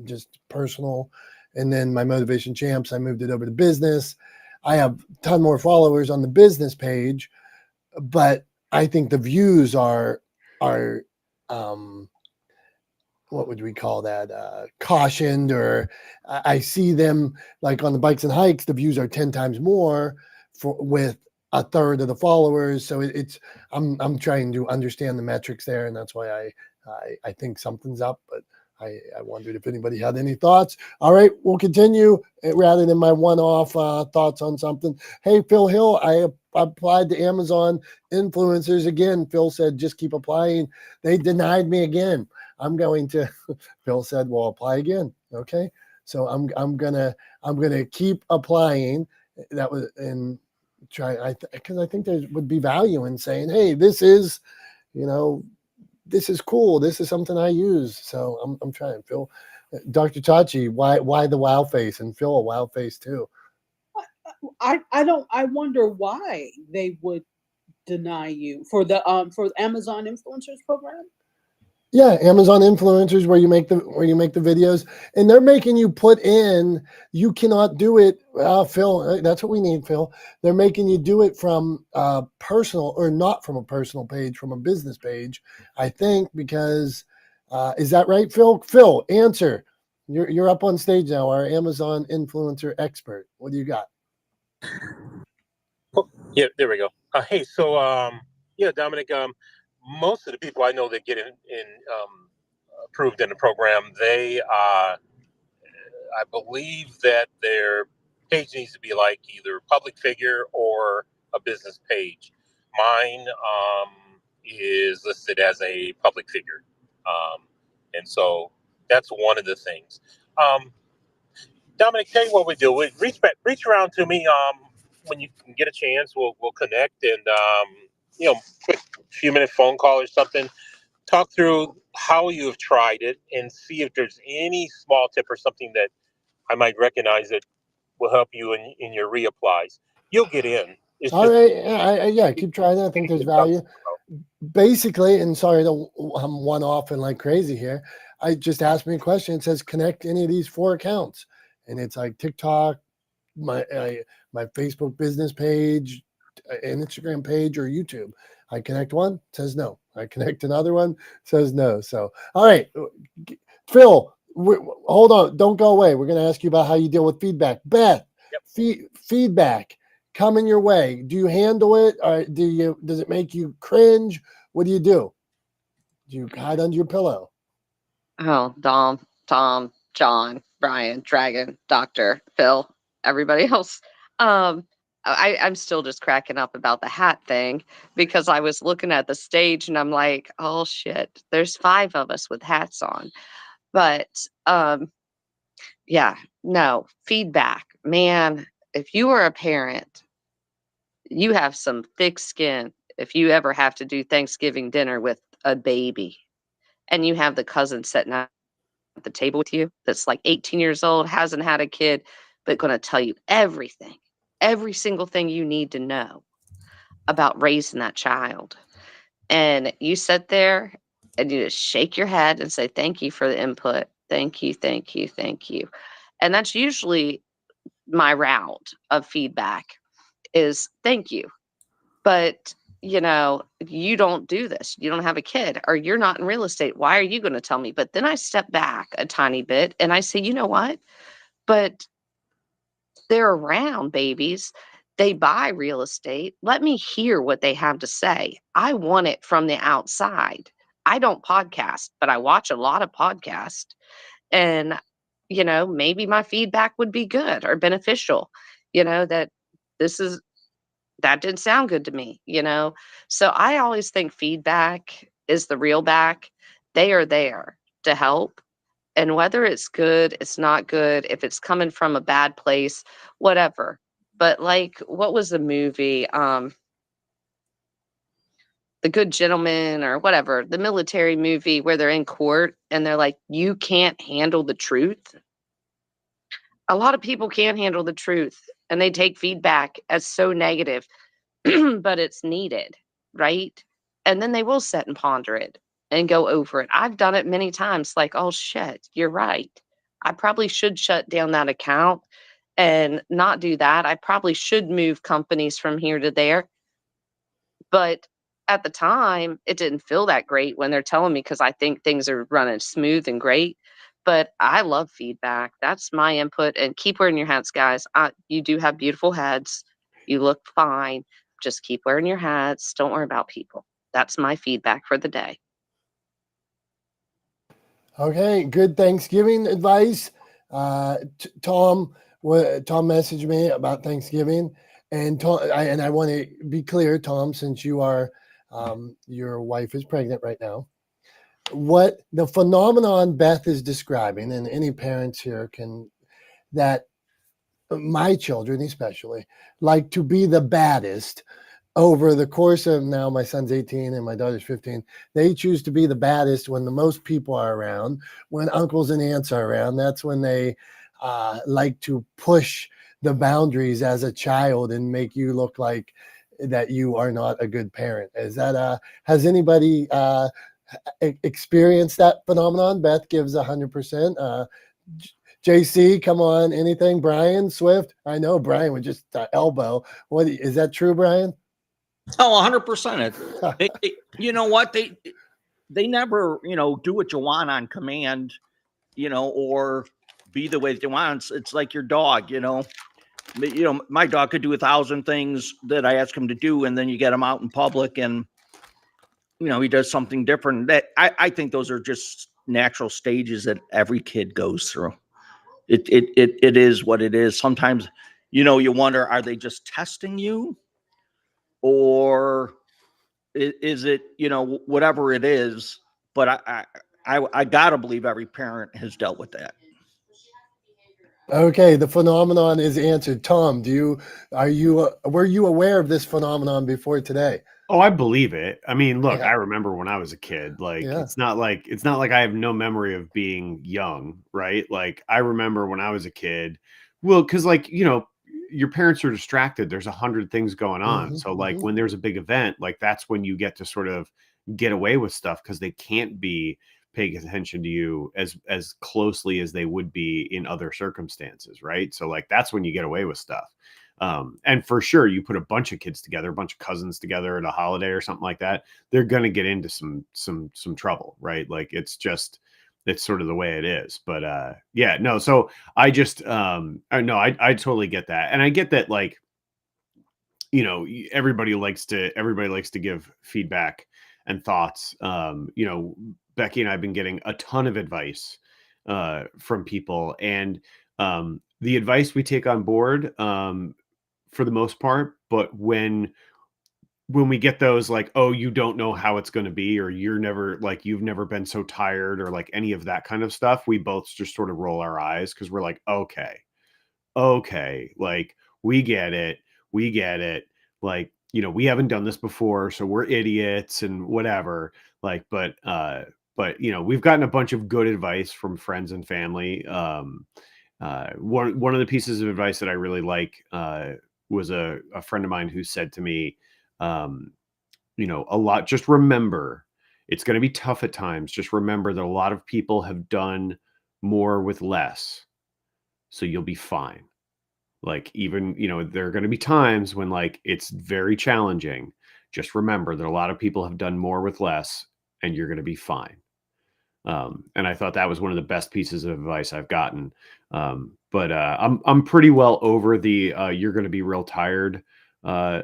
just personal, and then my Motivation Champs, I moved it over to business. I have a ton more followers on the business page, but I think the views are what would we call that? Cautioned, or I see them like on the bikes and hikes, the views are 10 times more with a third of the followers. So I'm trying to understand the metrics there, and that's why I think something's up, but I wondered if anybody had any thoughts. All right, we'll continue rather than my one-off thoughts on something. Hey, Phil Hill, I applied to Amazon influencers again. Phil said, just keep applying. They denied me again. I'm going to, Phil said, well, apply again. Okay. So I'm gonna keep applying. That was, and try, because I think there would be value in saying, hey, this is, this is cool. This is something I use. So I'm trying. Phil, Dr. Chachi, why the wow face? And Phil, a wow face too. I wonder why they would deny you for the Amazon influencers program. Yeah, Amazon influencers where you make the videos, and they're making you put in. You cannot do it, Phil. That's what we need, Phil. They're making you do it from personal, or not from a personal page, from a business page. I think because is that right, Phil? Phil, answer. You're up on stage now. Our Amazon influencer expert. What do you got? Oh, yeah, there we go. Hey, so yeah, Dominic. Most of the people I know that get approved in the program, they I believe that their page needs to be like either public figure or a business page. Mine is listed as a public figure, and so that's one of the things. Dominic, tell you what we do. We reach around to me when you can get a chance. We'll connect and quick few minute phone call or something. Talk through how you have tried it and see if there's any small tip or something that I might recognize that will help you in your reapplies. You'll get in. It's All right, yeah, keep trying. I think there's value. Basically, and sorry to I'm one off and like crazy here. I just asked me a question. It says connect any of these 4 accounts, and it's like TikTok, my Facebook business page, an Instagram page, or YouTube. I connect one, it says no. I connect another one, says no. So, all right, Phil, hold on, don't go away. We're going to ask you about how you deal with feedback. Beth, Yep. Feedback coming your way. Do you handle it, or does it make you cringe? What do? Do you hide under your pillow? Oh, Dom, Tom, John, Brian, Dragon, Doctor, Phil, everybody else. I'm still just cracking up about the hat thing because I was looking at the stage and I'm like, oh shit, there's 5 of us with hats on. But yeah, no, feedback. Man, if you are a parent, you have some thick skin if you ever have to do Thanksgiving dinner with a baby and you have the cousin sitting at the table with you that's like 18 years old, hasn't had a kid, but going to tell you everything, every single thing you need to know about raising that child. And you sit there and you just shake your head and say, thank you for the input. Thank you, thank you, thank you. And that's usually my route of feedback is thank you. But you don't do this. You don't have a kid or you're not in real estate. Why are you going to tell me? But then I step back a tiny bit and I say, you know what? But they're around babies. They buy real estate. Let me hear what they have to say. I want it from the outside. I don't podcast, but I watch a lot of podcasts. And, maybe my feedback would be good or beneficial, that this is that didn't sound good to me. So I always think feedback is the real back. They are there to help. And whether it's good, it's not good, if it's coming from a bad place, whatever. But like, what was the movie? The Good Gentleman or whatever, the military movie where they're in court and they're like, you can't handle the truth. A lot of people can't handle the truth and they take feedback as so negative. But it's needed, right? And then they will sit and ponder it and go over it. I've done it many times, like, oh shit, you're right. I probably should shut down that account and not do that. I probably should move companies from here to there. But at the time, it didn't feel that great when they're telling me because I think things are running smooth and great. But I love feedback. That's my input. And keep wearing your hats, guys. You do have beautiful heads. You look fine. Just keep wearing your hats. Don't worry about people. That's my feedback for the day. Okay, good Thanksgiving advice. Tom messaged me about Thanksgiving, and I want to be clear, Tom, since you are your wife is pregnant right now. What the phenomenon Beth is describing, and any parents here can, that my children especially like to be the baddest. Over the course of, now my son's 18 and my daughter's 15, they choose to be the baddest when the most people are around, when uncles and aunts are around. That's when they like to push the boundaries as a child and make you look like that you are not a good parent. Is that has anybody experienced that phenomenon? Beth gives 100%. JC, come on, anything? Brian Swift? I know Brian would just elbow. What is that true, Brian? Oh, 100%. You know what? They never, do what you want on command, or be the way that you want. It's like your dog, my dog could do 1,000 things that I ask him to do, and then you get him out in public and, he does something different. That I think those are just natural stages that every kid goes through. It is what it is. Sometimes, you wonder, are they just testing you? Or is it, whatever it is? But I gotta believe every parent has dealt with that. Okay, the phenomenon is answered. Tom, were you aware of this phenomenon before today? Oh, I believe it. I mean, look, Yeah. I remember when I was a kid. Like, Yeah. it's not like I have no memory of being young, right? Like, I remember when I was a kid. Well, because your parents are distracted. There's 100 things going on. So, like, when there's a big event, like that's when you get to sort of get away with stuff because they can't be paying attention to you as closely as they would be in other circumstances, right? So, like, that's when you get away with stuff. And for sure, you put a bunch of kids together, a bunch of cousins together at a holiday or something like that, they're going to get into some trouble, right? Like, it's sort of the way it is. But yeah, no. So I just I totally get that, and I get that, like, everybody likes to give feedback and thoughts. Becky and I've been getting a ton of advice from people, and the advice we take on board. For the most part, but when we get those, like, oh, you don't know how it's going to be, or you've never been so tired, or like any of that kind of stuff, we both just sort of roll our eyes because we're like, okay, like, we get it, like, we haven't done this before, so we're idiots and whatever. Like, but we've gotten a bunch of good advice from friends and family. One of the pieces of advice that I really like was a friend of mine who said to me, a lot, just remember, it's going to be tough at times. Just remember that a lot of people have done more with less. So you'll be fine. Like, even, there are going to be times when, like, it's very challenging. Just remember that a lot of people have done more with less, and you're going to be fine. And I thought that was one of the best pieces of advice I've gotten. But I'm pretty well over the you're going to be real tired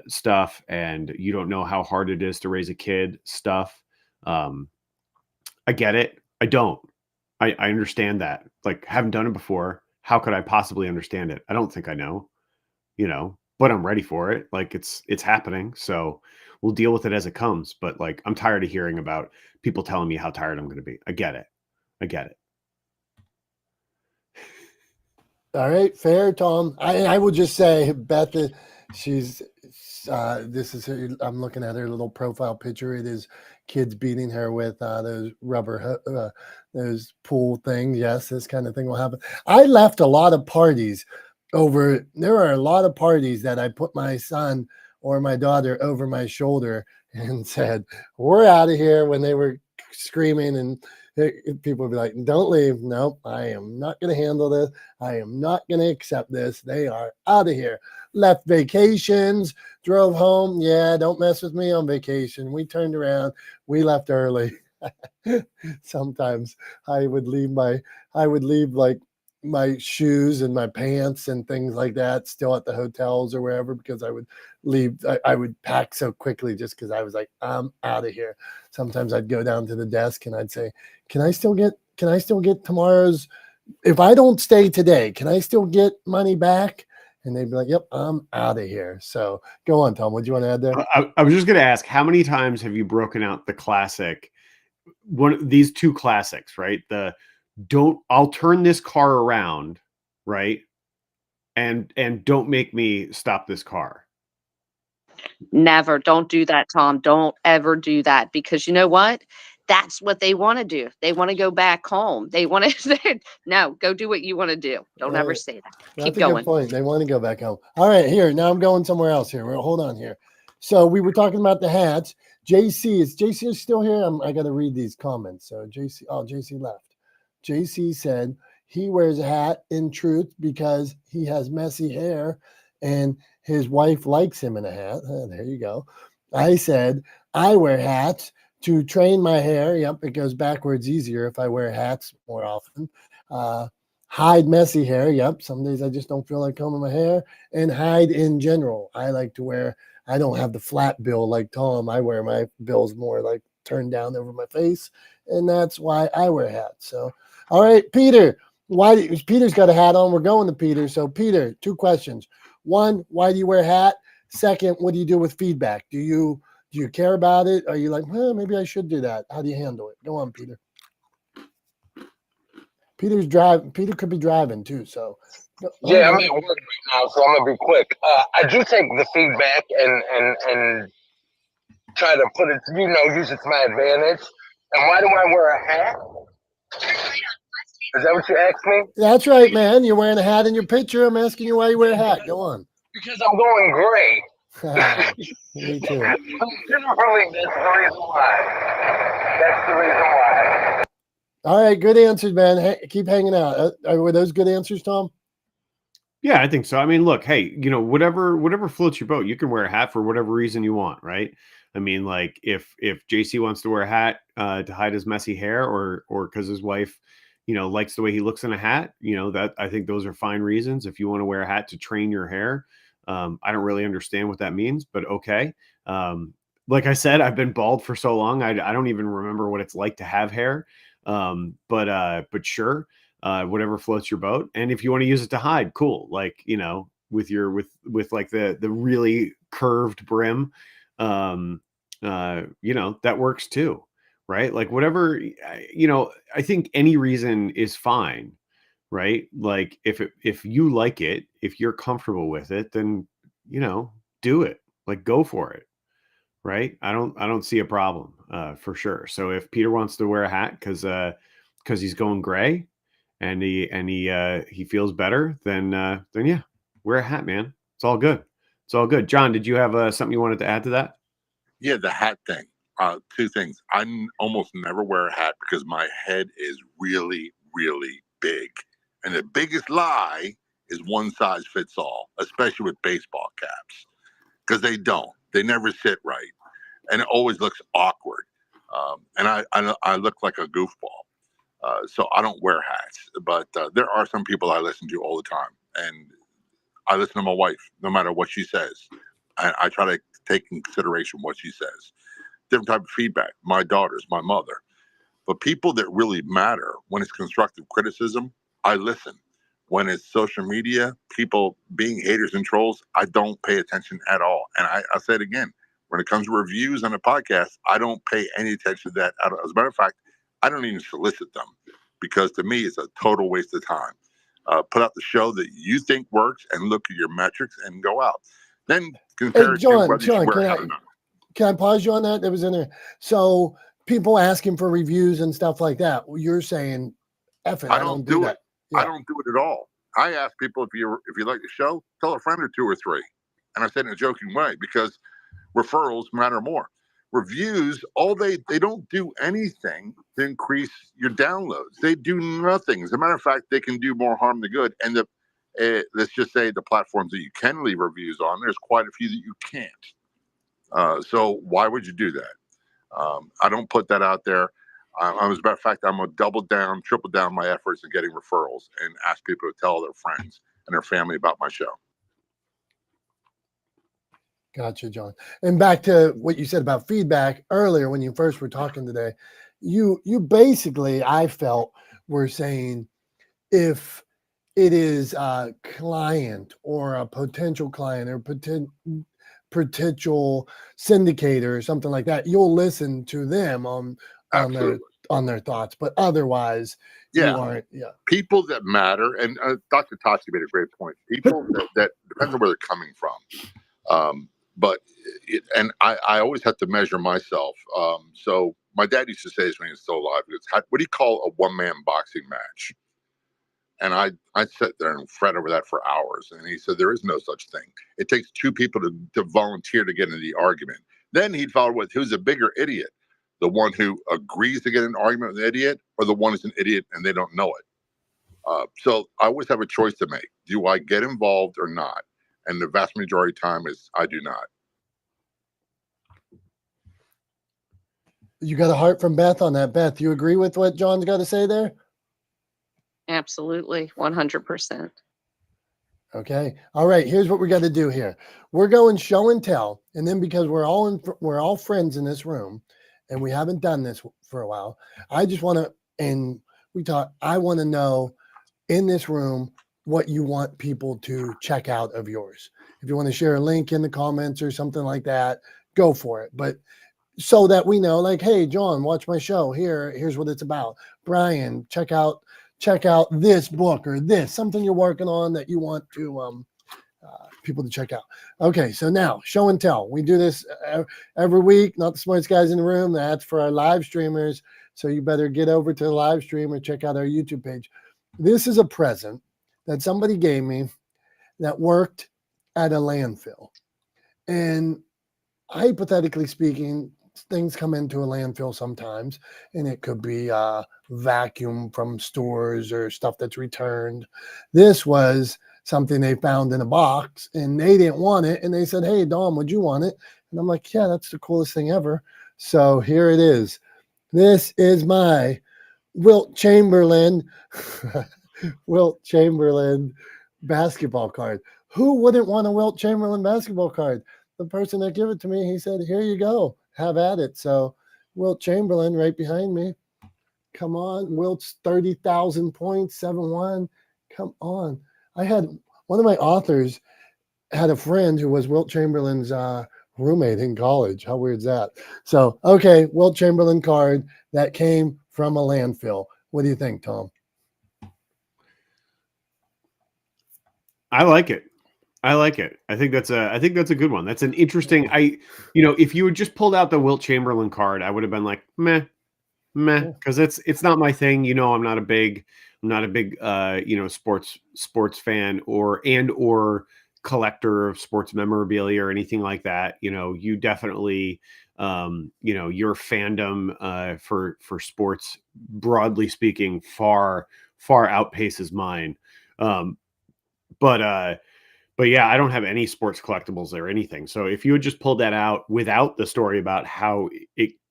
stuff, and you don't know how hard it is to raise a kid stuff. I get it. I don't. I understand that. Like, haven't done it before. How could I possibly understand it? I don't think I know. But I'm ready for it. Like, it's happening. So we'll deal with it as it comes. But, like, I'm tired of hearing about people telling me how tired I'm going to be. I get it. All right, fair, Tom. I would just say, Beth, she's this is her, I'm looking at her little profile picture. It is kids beating her with those rubber those pool things. Yes, this kind of thing will happen. I left a lot of parties there are a lot of parties that I put my son or my daughter over my shoulder and said, we're out of here, when they were screaming, and people would be like, don't leave. Nope, I am not going to handle this. I am not going to accept this. They are out of here. left vacations, drove home. Yeah, don't mess with me on vacation. We turned around. We left early. Sometimes I would leave like my shoes and my pants and things like that still at the hotels or wherever, because I would leave. I would pack so quickly just because I was like, I'm out of here. Sometimes I'd go down to the desk and I'd say, can I still get tomorrow's, if I don't stay today, can I still get money back? And they'd be like, yep, I'm out of here. So go on, Tom. What do you want to add there? I was just going to ask, how many times have you broken out the classic, these two classics, right? I'll turn this car around, right? And don't make me stop this car. Never. Don't do that, Tom. Don't ever do that, because you know what? That's what they want to do. They want to go back home. They want to no, go do what you want to do. Don't ever say that. Keep That's a going. good point. They want to go back home. All right, here. Now I'm going somewhere else here. Well, hold on here. So we were talking about the hats. JC still here? I got to read these comments. So JC left. JC said he wears a hat in truth because he has messy hair and his wife likes him in a hat. There you go. I said I wear hats to train my hair. Yep, it goes backwards easier if I wear hats more often. Hide messy hair. Yep, some days I just don't feel like combing my hair. And hide in general. I like to wear, I don't have the flat bill like Tom. I wear my bills more like turned down over my face. And that's why I wear hats. So, all right, Peter. Peter's got a hat on? We're going to Peter. So, Peter, 2 questions. 1, why do you wear a hat? 2nd, what do you do with feedback? Do you care about it? Are you like, well, maybe I should do that? How do you handle it? Go on, Peter. Peter's driving. Peter could be driving too. So yeah, I'm at work right now, so I'm gonna be quick. I do take the feedback and try to put it, use it to my advantage. And why do I wear a hat? Is that what you asked me? That's right, man. You're wearing a hat in your picture. I'm asking you why you wear a hat. Go on. Because I'm going gray. Me too. Literally, that's the reason why. That's the reason why. All right, good answers, man. Keep hanging out. Were those good answers, Tom? Yeah, I think so. I mean, look, hey, whatever floats your boat, you can wear a hat for whatever reason you want, right? I mean, like if JC wants to wear a hat to hide his messy hair, or because his wife, likes the way he looks in a hat, that I think those are fine reasons. If you want to wear a hat to train your hair, I don't really understand what that means, but okay. Like I said, I've been bald for so long, I don't even remember what it's like to have hair. But sure, whatever floats your boat. And if you want to use it to hide, cool. Like, with like the really curved brim, that works too, right? Like whatever, I think any reason is fine, right? Like if you like it, if you're comfortable with it, then, do it, like go for it. Right. I don't see a problem for sure. So if Peter wants to wear a hat because he's going gray and he feels better, then yeah, wear a hat, man. It's all good. It's all good. John, did you have something you wanted to add to that? Yeah, the hat thing. 2 things. Almost never wear a hat because my head is really, really big. And the biggest lie is one size fits all, especially with baseball caps, because they don't. They never sit right, and it always looks awkward. And I look like a goofball. So I don't wear hats. But there are some people I listen to all the time, and I listen to my wife no matter what she says. I try to take in consideration what she says. Different type of feedback. My daughters, my mother. But people that really matter, when it's constructive criticism, I listen. When it's social media, people being haters and trolls, I don't pay attention at all. And I say it again, when it comes to reviews on a podcast, I don't pay any attention to that. As a matter of fact, I don't even solicit them, because to me, it's a total waste of time. Put out the show that you think works and look at your metrics and go out. Then compare Hey, it to John, whether you should wear a hat or not. can I pause you on that? That was in there. So people asking for reviews and stuff like that. You're saying, F it, I don't do that. Yeah. I don't do it at all. I ask people, if you like the show, tell a friend or 2 or 3. And I said in a joking way, because referrals matter more. Reviews, they don't do anything to increase your downloads. They do nothing. As a matter of fact, they can do more harm than good. And let's just say the platforms that you can leave reviews on, there's quite a few that you can't. So why would you do that? I don't put that out there. As a matter of fact, I'm going to double down, triple down my efforts in getting referrals and ask people to tell their friends and their family about my show. Gotcha, John. And back to what you said about feedback earlier when you first were talking today, you basically, I felt, were saying if it is a client or a potential client or potential syndicator or something like that, you'll listen to them on their thoughts, but otherwise you aren't. Yeah, people that matter, and Dr. Tachi made a great point. People that depends on where they're coming from. I always have to measure myself. So my dad used to say this when he was still alive. He goes, what do you call a one-man boxing match? And I'd sit there and fret over that for hours. And he said, there is no such thing. It takes two people to volunteer to get into the argument. Then he'd follow with, who's a bigger idiot? The one who agrees to get in an argument with an idiot, or the one who's an idiot and they don't know it? So I always have a choice to make. Do I get involved or not? And the vast majority of the time is I do not. You got a heart from Beth on that. Beth, you agree with what John's got to say there? Absolutely. 100%. Okay. All right. Here's what we got to do here. We're going show and tell. And then because we're all friends in this room and we haven't done this for a while, I just want to, and I want to know in this room what you want people to check out of yours. If you want to share a link in the comments or something like that, go for it. But so that we know, like, hey, John, watch my show. Here's what it's about. Brian, check out this book or something you're working on that you want to people to check out. Okay, so now show and tell. We do this every week. Not the smartest guys in the room. That's for our live streamers. So you better get over to the live stream or check out our YouTube page. This is a present that somebody gave me that worked at a landfill. And hypothetically speaking, things come into a landfill sometimes, and it could be vacuum from stores or stuff that's returned. This was something they found in a box, and they didn't want it. And they said, hey, Dom, would you want it? And I'm like, yeah, that's the coolest thing ever. So here it is. This is my Wilt Chamberlain basketball card. Who wouldn't want a Wilt Chamberlain basketball card? The person that gave it to me, he said, here you go, have at it. So Wilt Chamberlain right behind me. Come on. Wilt's 30,000 points, 7-1. Come on. I had one of my authors had a friend who was Wilt Chamberlain's roommate in college. How weird is that? So, okay, Wilt Chamberlain card that came from a landfill. What do you think, Tom? I like it. I think that's a good one. That's an interesting. If you had just pulled out the Wilt Chamberlain card, I would have been like, meh, because it's not my thing. I'm not a big sports fan or collector of sports memorabilia or anything like that. You definitely, your fandom for sports, broadly speaking, far outpaces mine. But yeah, I don't have any sports collectibles or anything. So if you had just pulled that out without the story about how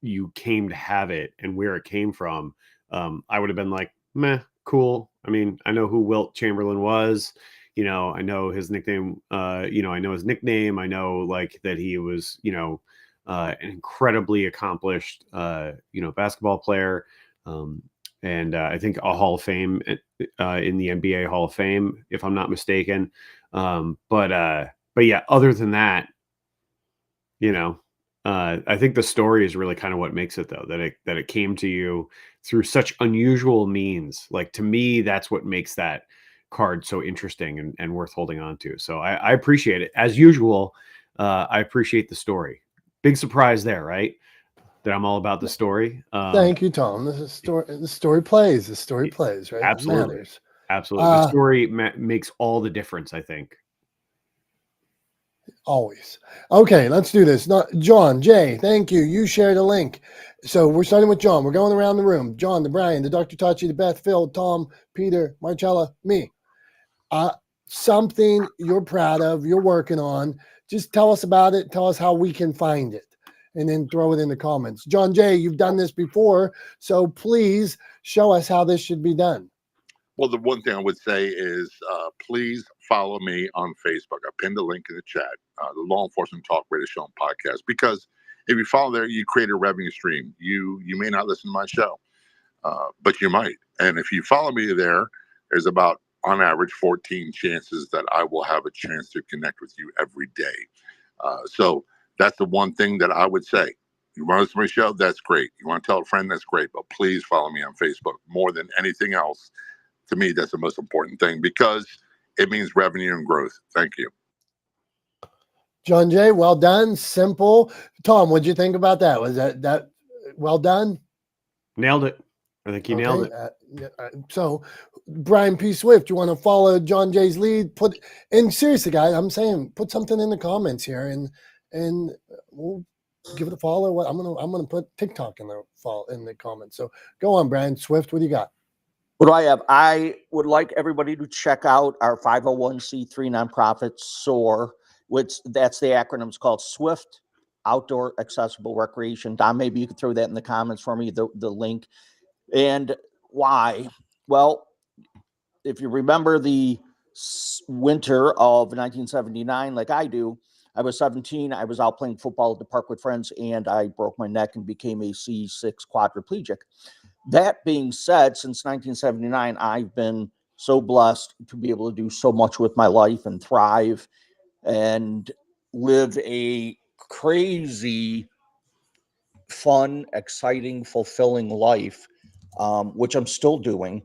you came to have it and where it came from, I would have been like, meh, cool. I mean, I know who Wilt Chamberlain was. I know his nickname. I know his nickname. I know like that he was, an incredibly accomplished, basketball player. And I think a Hall of Fame in the NBA Hall of Fame, if I'm not mistaken. But yeah, other than that, I think the story is really kind of what makes it, though, that it came to you through such unusual means. Like, to me, that's what makes that card so interesting and worth holding on to. So I appreciate it. As usual, I appreciate the story. Big surprise there, right? That I'm all about the story. Thank you, Tom. The story plays. The story plays, right? Absolutely. It matters. Absolutely. The story makes all the difference, I think. Always. Okay, let's do this. John, Jay, thank you. You shared a link. So we're starting with John. We're going around the room. John, the Brian, the Dr. Tachi, the Beth, Phil, Tom, Peter, Marcella, me. something you're proud of, you're working on. Just tell us about it. Tell us how we can find it, and then throw it in the comments. John Jay, you've done this before, so please show us how this should be done. Well, the one thing I would say is please follow me on Facebook. I pinned a link in the chat, the Law Enforcement Talk Radio Show and Podcast, because if you follow there, you create a revenue stream. You may not listen to my show, but you might. And if you follow me there, there's about, on average, 14 chances that I will have a chance to connect with you every day. So that's the one thing that I would say. You want to listen to my show? That's great. You want to tell a friend? That's great. But please follow me on Facebook more than anything else. To me, that's the most important thing because it means revenue and growth. Thank you. John Jay, well done. Simple. Tom, what'd you think about that? Was that well done? Nailed it. I think you nailed it. So, Brian P. Swift, you want to follow John Jay's lead? And seriously, guys, I'm saying put something in the comments here, and we'll give it a follow. I'm gonna put TikTok in the comments. So go on, Brian Swift. What do you got? What do I have? I would like everybody to check out our 501c3 nonprofit SOAR, which that's the acronym. It's called Swift Outdoor Accessible Recreation. Don, maybe you could throw that in the comments for me, the link. And why? Well, if you remember the winter of 1979, like I do, I was 17. I was out playing football at the park with friends, and I broke my neck and became a C6 quadriplegic. That being said, since 1979, I've been so blessed to be able to do so much with my life and thrive and live a crazy, fun, exciting, fulfilling life, which I'm still doing.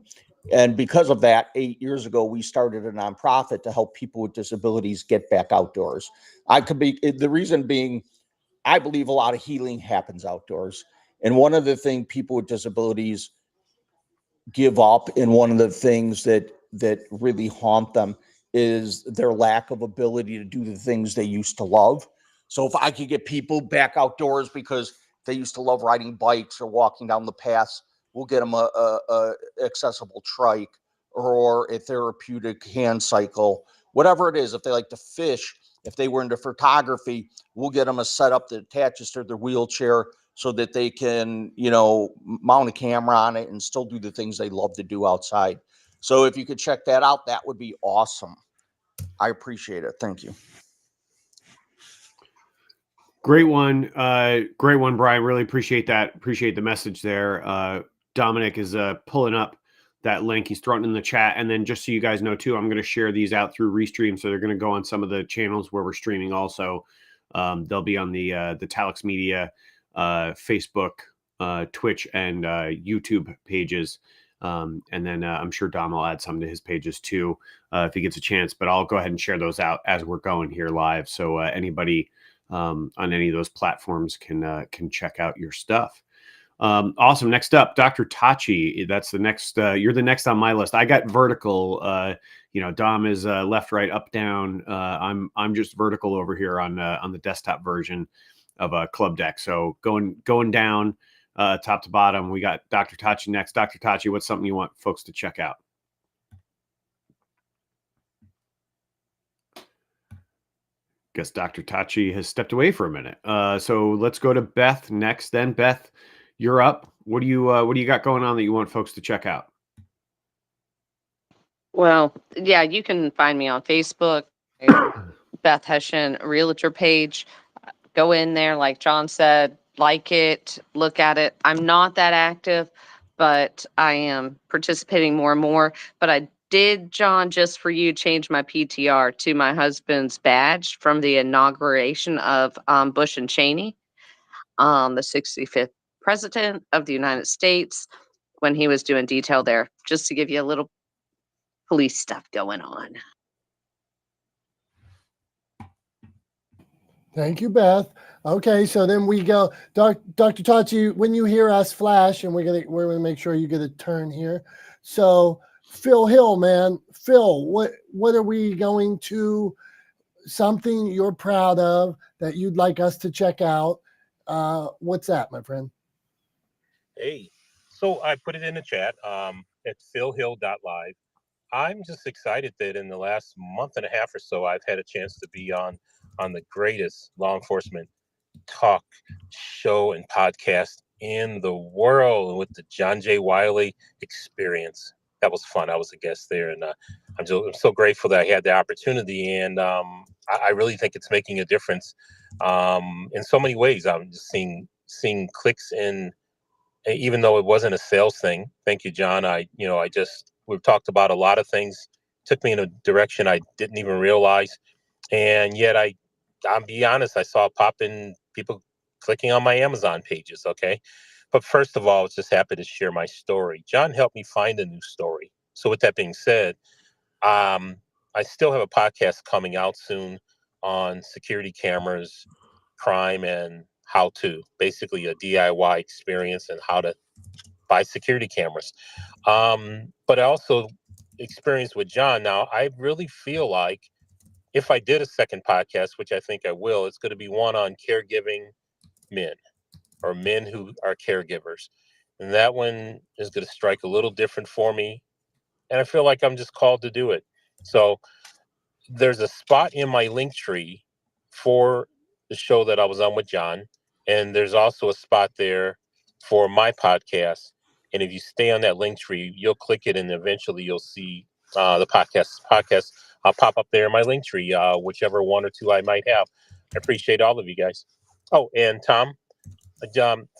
And because of that, 8 years ago, we started a nonprofit to help people with disabilities get back outdoors. The reason being, I believe a lot of healing happens outdoors. And one of the things people with disabilities give up, and one of the things that really haunt them is their lack of ability to do the things they used to love. So if I could get people back outdoors because they used to love riding bikes or walking down the paths, we'll get them a accessible trike or a therapeutic hand cycle, whatever it is. If they like to fish, if they were into photography, we'll get them a setup that attaches to their wheelchair so that they can, mount a camera on it and still do the things they love to do outside. So if you could check that out, that would be awesome. I appreciate it. Thank you. Great one. Great one, Brian. Really appreciate that. Appreciate the message there. Dominic is pulling up that link. He's throwing it in the chat. And then just so you guys know too, I'm going to share these out through Restream. So they're going to go on some of the channels where we're streaming also. They'll be on the Talex Media Facebook, Twitch, and YouTube pages. And then I'm sure Dom will add some to his pages too if he gets a chance. But I'll go ahead and share those out as we're going here live. So anybody on any of those platforms can check out your stuff. Awesome. Next up, Dr. Tachi. That's the next. You're the next on my list. I got vertical. Dom is left, right, up, down. I'm just vertical over here on the desktop version of a Club Deck. So going down top to bottom, we got Dr. Tachi next. Dr. Tachi, what's something you want folks to check out? Guess Dr. Tachi has stepped away for a minute. So let's go to Beth next. Then Beth, you're up. What do you got going on that you want folks to check out? Well, yeah, you can find me on Facebook, Beth Hessian Realtor page. Go in there, like John said, like it, look at it. I'm not that active, but I am participating more and more. But I did, John, just for you, change my PTR to my husband's badge from the inauguration of Bush and Cheney, the 65th president of the United States, when he was doing detail there, just to give you a little police stuff going on. Thank you, Beth. Okay, so then we go, Dr. Tachi. When you hear us flash, and we're gonna make sure you get a turn here. So Phil Hill, man, Phil, what are we going to? Something you're proud of that you'd like us to check out? What's that, my friend? Hey, so I put it in the chat. It's philhill.live. I'm just excited that in the last month and a half or so, I've had a chance to be on the greatest law enforcement talk show and podcast in the world with the John J. Wiley Experience. That was fun. I was a guest there, and I'm so grateful that I had the opportunity. And I really think it's making a difference in so many ways. I'm just seeing clicks in, even though it wasn't a sales thing. Thank you, John. We've talked about a lot of things. Took me in a direction I didn't even realize, and yet I'll be honest, I saw it pop in people clicking on my Amazon pages. Okay. But first of all, I was just happy to share my story. John helped me find a new story. So with that being said, I still have a podcast coming out soon on security cameras, crime, and how to, basically a DIY experience and how to buy security cameras. But I also experienced with John. Now, I really feel like if I did a second podcast, which I think I will, it's going to be one on caregiving men, or men who are caregivers. And that one is going to strike a little different for me. And I feel like I'm just called to do it. So there's a spot in my link tree for the show that I was on with John. And there's also a spot there for my podcast. And if you stay on that link tree, you'll click it and eventually you'll see the podcast pop up there in my link tree, whichever one or two I might have. I appreciate all of you guys. Oh, and Tom,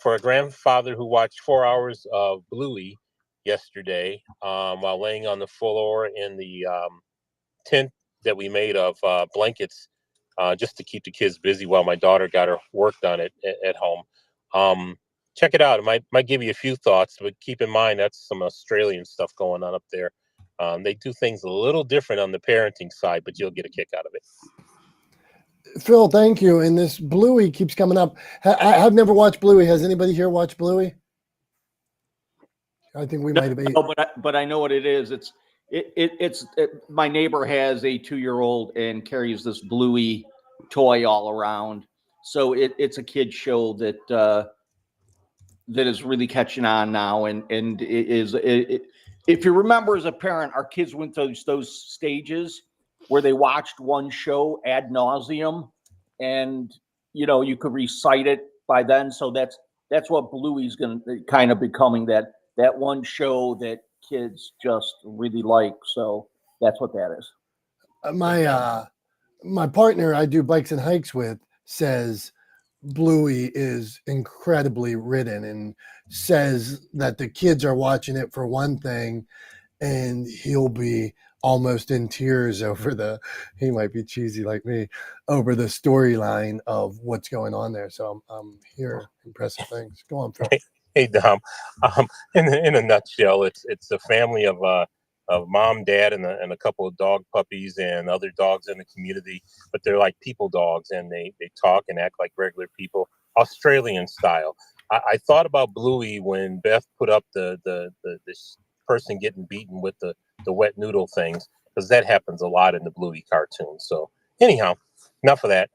for a grandfather who watched 4 hours of Bluey yesterday while laying on the floor in the tent that we made of blankets just to keep the kids busy while my daughter got her work done at home. Check it out. It might give you a few thoughts, but keep in mind that's some Australian stuff going on up there. They do things a little different on the parenting side, but you'll get a kick out of it. Phil, thank you. And this Bluey keeps coming up. I've never watched Bluey. Has anybody here watched Bluey? I think we might have. No, but I know what it is. It's my neighbor has a 2-year-old and carries this Bluey toy all around. So it's a kid show that is really catching on now, and if you remember as a parent, our kids went through those stages where they watched one show ad nauseum, and you could recite it by then. So that's what Bluey's going to kind of becoming, that one show that kids just really like. So that's what that is. My partner I do bikes and hikes with says Bluey is incredibly written, and says that the kids are watching it for one thing, and he'll be almost in tears over he might be cheesy like me, over the storyline of what's going on there. So I'm hearing impressive things. Go on, Phil. Hey, Dom. In a nutshell, it's a family of mom, dad, and a couple of dog puppies and other dogs in the community, but they're like people dogs, and they talk and act like regular people, Australian style. I thought about Bluey when Beth put up this person getting beaten with the wet noodle things, because that happens a lot in the Bluey cartoons. So anyhow, enough of that.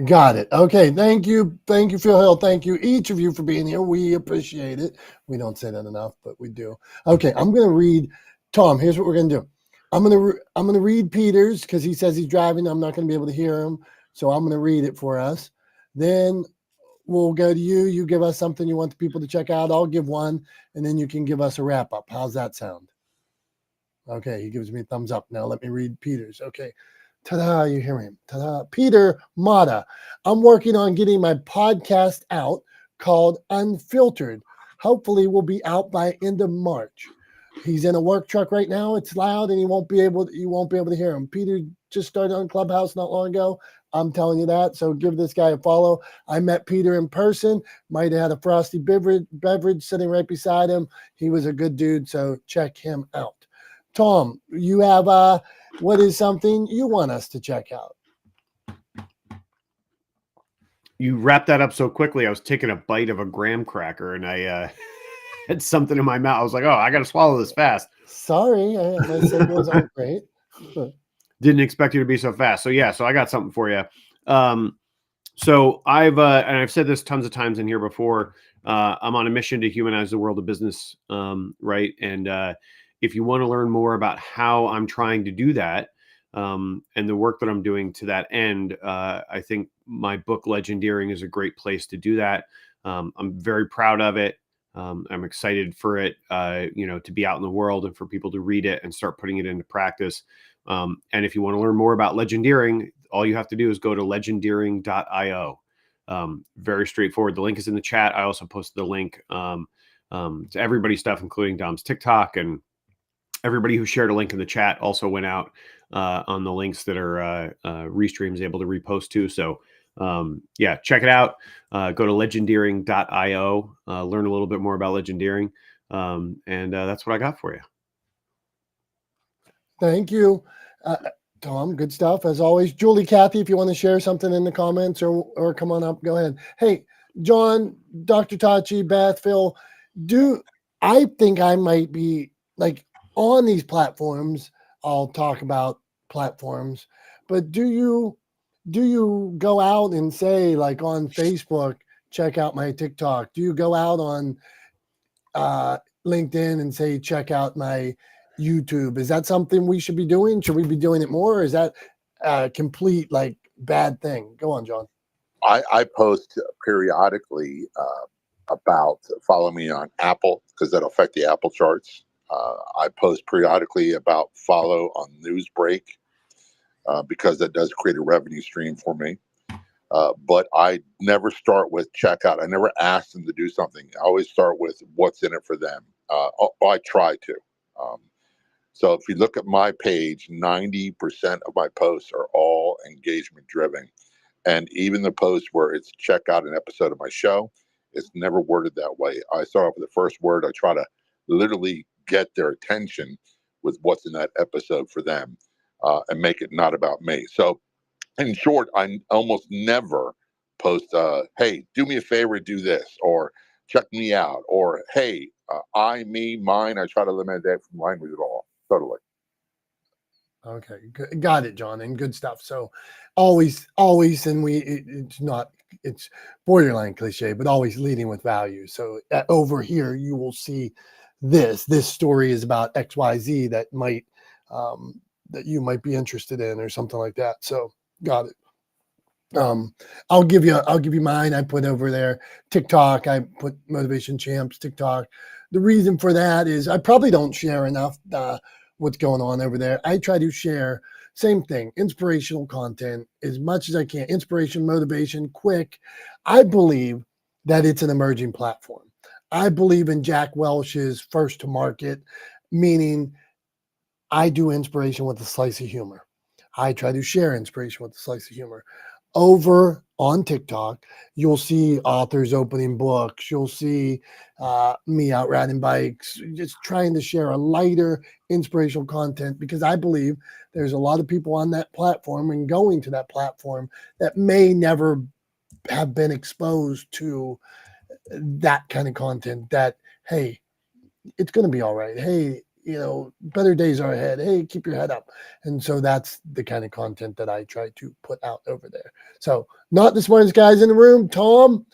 Got it. Okay. Thank you, Phil Hill. Thank you, each of you, for being here. We appreciate it. We don't say that enough, but we do. Okay, I'm going to read. Tom, here's what we're going to do. I'm going to read Peter's because he says he's driving. I'm not going to be able to hear him, so I'm going to read it for us. Then we'll go to you. You give us something you want the people to check out. I'll give one, and then you can give us a wrap up. How's that sound? Okay, he gives me a thumbs up. Now let me read Peter's. Okay. Ta-da, you hear him. Ta-da. Peter Mata. I'm working on getting my podcast out called Unfiltered. Hopefully we'll be out by end of March. He's in a work truck right now. It's loud and you won't be able to hear him. Peter just started on Clubhouse not long ago. I'm telling you that. So give this guy a follow. I met Peter in person. Might have had a frosty beverage sitting right beside him. He was a good dude. So check him out. Tom, you have what is something you want us to check out? You wrapped that up so quickly. I was taking a bite of a graham cracker and I had something in my mouth. I was like, oh, I got to swallow this fast. Sorry, my signals aren't great. Didn't expect you to be so fast. So yeah, so I got something for you. So I've said this tons of times in here before. I'm on a mission to humanize the world of business, right? And if you want to learn more about how I'm trying to do that, and the work that I'm doing to that end, I think my book Legendeering is a great place to do that. I'm very proud of it. I'm excited for it, to be out in the world and for people to read it and start putting it into practice. And if you want to learn more about Legendeering, all you have to do is go to legendeering.io. Very straightforward. The link is in the chat. I also posted the link to everybody's stuff, including Dom's TikTok, and everybody who shared a link in the chat also went out on the links that are Restream's able to repost to. So check it out. Go to legendeering.io, learn a little bit more about Legendeering. And that's what I got for you. Thank you, Tom. Good stuff as always. Julie, Kathy, if you want to share something in the comments or come on up, go ahead. Hey, John, Dr. Tachi, Beth, Phil, I think I might be like on these platforms. I'll talk about platforms, but do you go out and say, like, on Facebook, check out my TikTok? Do you go out on LinkedIn and say, check out my YouTube? Is that something we should be doing? Should we be doing it more? Or is that a complete like bad thing? Go on, John. I post periodically about follow me on Apple, because that'll affect the Apple charts. I post periodically about follow on Newsbreak, because that does create a revenue stream for me. But I never start with checkout. I never ask them to do something. I always start with what's in it for them. I try to. So if you look at my page, 90% of my posts are all engagement driven. And even the post where it's check out an episode of my show, it's never worded that way. I start off with the first word. I try to literally get their attention with what's in that episode for them, and make it not about me. So in short, I almost never post, hey, do me a favor, do this, or check me out, or hey, I, me, mine. I try to eliminate that from language at all. Totally. Okay, got it, John, and good stuff. So always, and it's borderline cliche, but always leading with value. So over here, you will see this story is about XYZ that you might be interested in, or something like that. So got it. I'll give you mine. I put over there TikTok. I put Motivation Champs TikTok. The reason for that is I probably don't share enough what's going on over there. I try to share same thing, inspirational content as much as I can. Inspiration, motivation, quick. I believe that it's an emerging platform. I believe in Jack Welch's first to market, meaning I do inspiration with a slice of humor. I try to share inspiration with a slice of humor. Over on TikTok, you'll see authors opening books. You'll see me out riding bikes, just trying to share a lighter, inspirational content, because I believe there's a lot of people on that platform and going to that platform that may never have been exposed to that kind of content. That, hey, it's going to be all right. Hey, better days are ahead. Hey, keep your head up. And so that's the kind of content that I try to put out over there. So not the smartest guys in the room. Tom,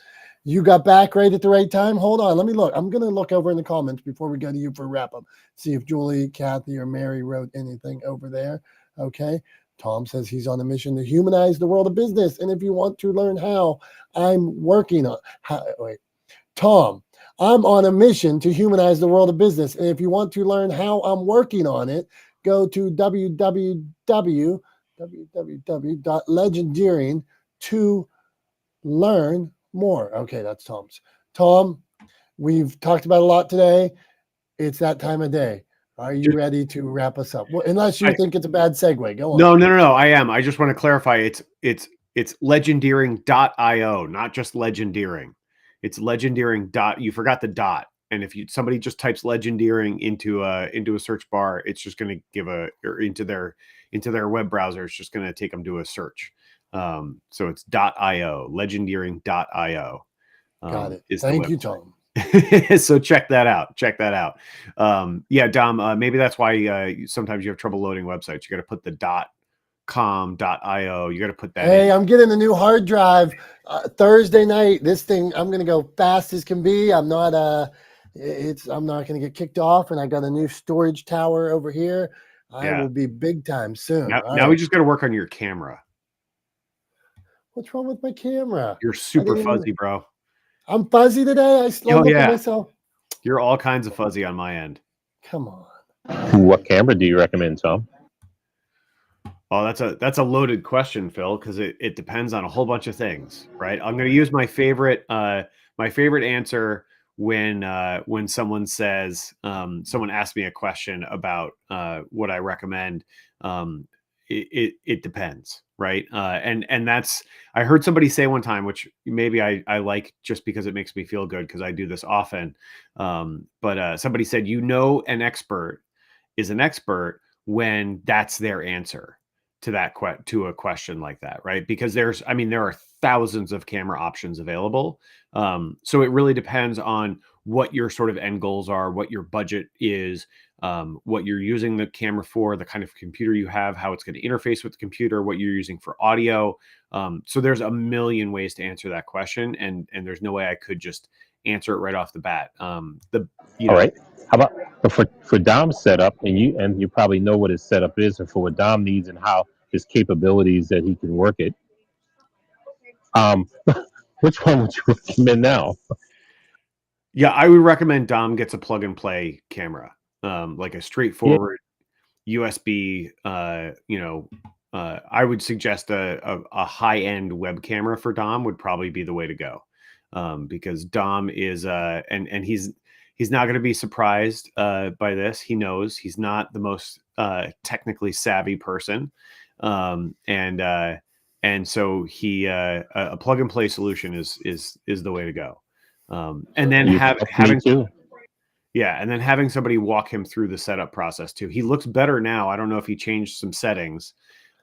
you got back right at the right time. Hold on. Let me look. I'm going to look over in the comments before we go to you for a wrap up. See if Julie, Kathy, or Mary wrote anything over there. Okay. Tom says he's on a mission to humanize the world of business. And if you want to learn how, I'm working on Tom, I'm on a mission to humanize the world of business. And if you want to learn how I'm working on it, go to www.legendeering to learn more. Okay, that's Tom's. Tom, we've talked about a lot today. It's that time of day. Are you ready to wrap us up? Well, unless you think it's a bad segue. Go on. No. I am. I just want to clarify. It's legendeering.io, not just Legendeering. It's legendeering. You forgot the dot. And if somebody just types Legendeering into a search bar, it's just going to give into their web browser. It's just going to take them to a search. So it's .io, legendeering.io. Got it. Thank you, Tom. So check that out. Dom, maybe that's why sometimes you have trouble loading websites. You got to put the .com.io. You got to put that in. I'm getting a new hard drive Thursday night. This thing, I'm going to go fast as can be. I'm not I'm not going to get kicked off, and I got a new storage tower over here. I Yeah. will be big time soon. All Now we right. just got to work on your camera. What's wrong with my camera? You're super fuzzy, bro. I'm fuzzy today. I Oh, look yeah. at myself. You're all kinds of fuzzy on my end. Come on. What camera do you recommend, Tom? Well, that's a loaded question, Phil, because it depends on a whole bunch of things, right? I'm going to use my favorite answer when someone says someone asks me a question about what I recommend. It depends, right? And that's, I heard somebody say one time, which maybe I like just because it makes me feel good because I do this often. But somebody said, an expert is an expert when that's their answer to a question like that, right? Because there are thousands of camera options available. So it really depends on what your sort of end goals are, what your budget is, what you're using the camera for, the kind of computer you have, how it's going to interface with the computer, what you're using for audio. So there's a million ways to answer that question, and there's no way I could just answer it right off the bat. All right. How about for Dom's setup, and you probably know what his setup is, and for what Dom needs and how his capabilities that he can work it. Which one would you recommend now? Yeah, I would recommend Dom gets a plug and play camera, like a straightforward USB. I would suggest a high end web camera for Dom would probably be the way to go, because Dom is and he's not going to be surprised by this. He knows he's not the most technically savvy person, and so a plug and play solution is the way to go. And then having somebody walk him through the setup process too. He looks better now. I don't know if he changed some settings.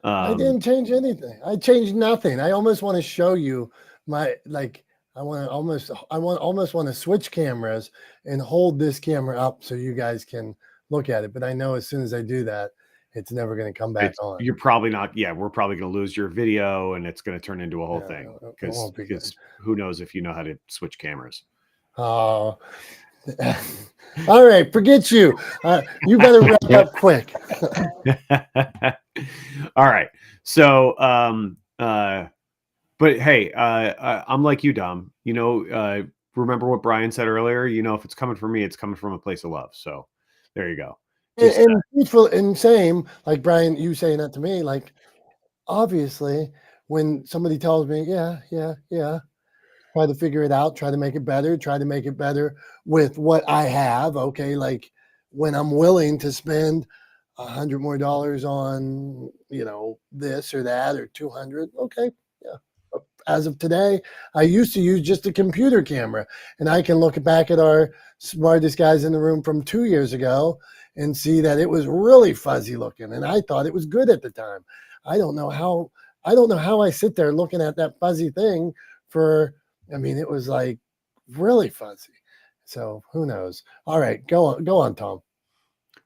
I didn't change anything. I changed nothing. I almost want to show you I almost want to switch cameras and hold this camera up so you guys can look at it. But I know as soon as I do that, it's never going to come back on. You're probably not. Yeah, we're probably going to lose your video, and it's going to turn into a whole thing because who knows if you know how to switch cameras. Oh, all right. Forget you. You better wrap up quick. All right. So, but hey, I'm like you, Dom. Remember what Brian said earlier. If it's coming from me, it's coming from a place of love. So, there you go. And truthful and same, like Brian, you saying that to me, like obviously when somebody tells me, yeah, try to figure it out, try to make it better with what I have. Okay. Like when I'm willing to spend $100 more on, this or that, or 200. Okay. Yeah. As of today, I used to use just a computer camera, and I can look back at our smartest guys in the room from 2 years ago and see that it was really fuzzy looking, and I thought it was good at the time. I don't know how I sit there looking at that fuzzy thing it was like really fuzzy. So who knows? All right, go on, Tom.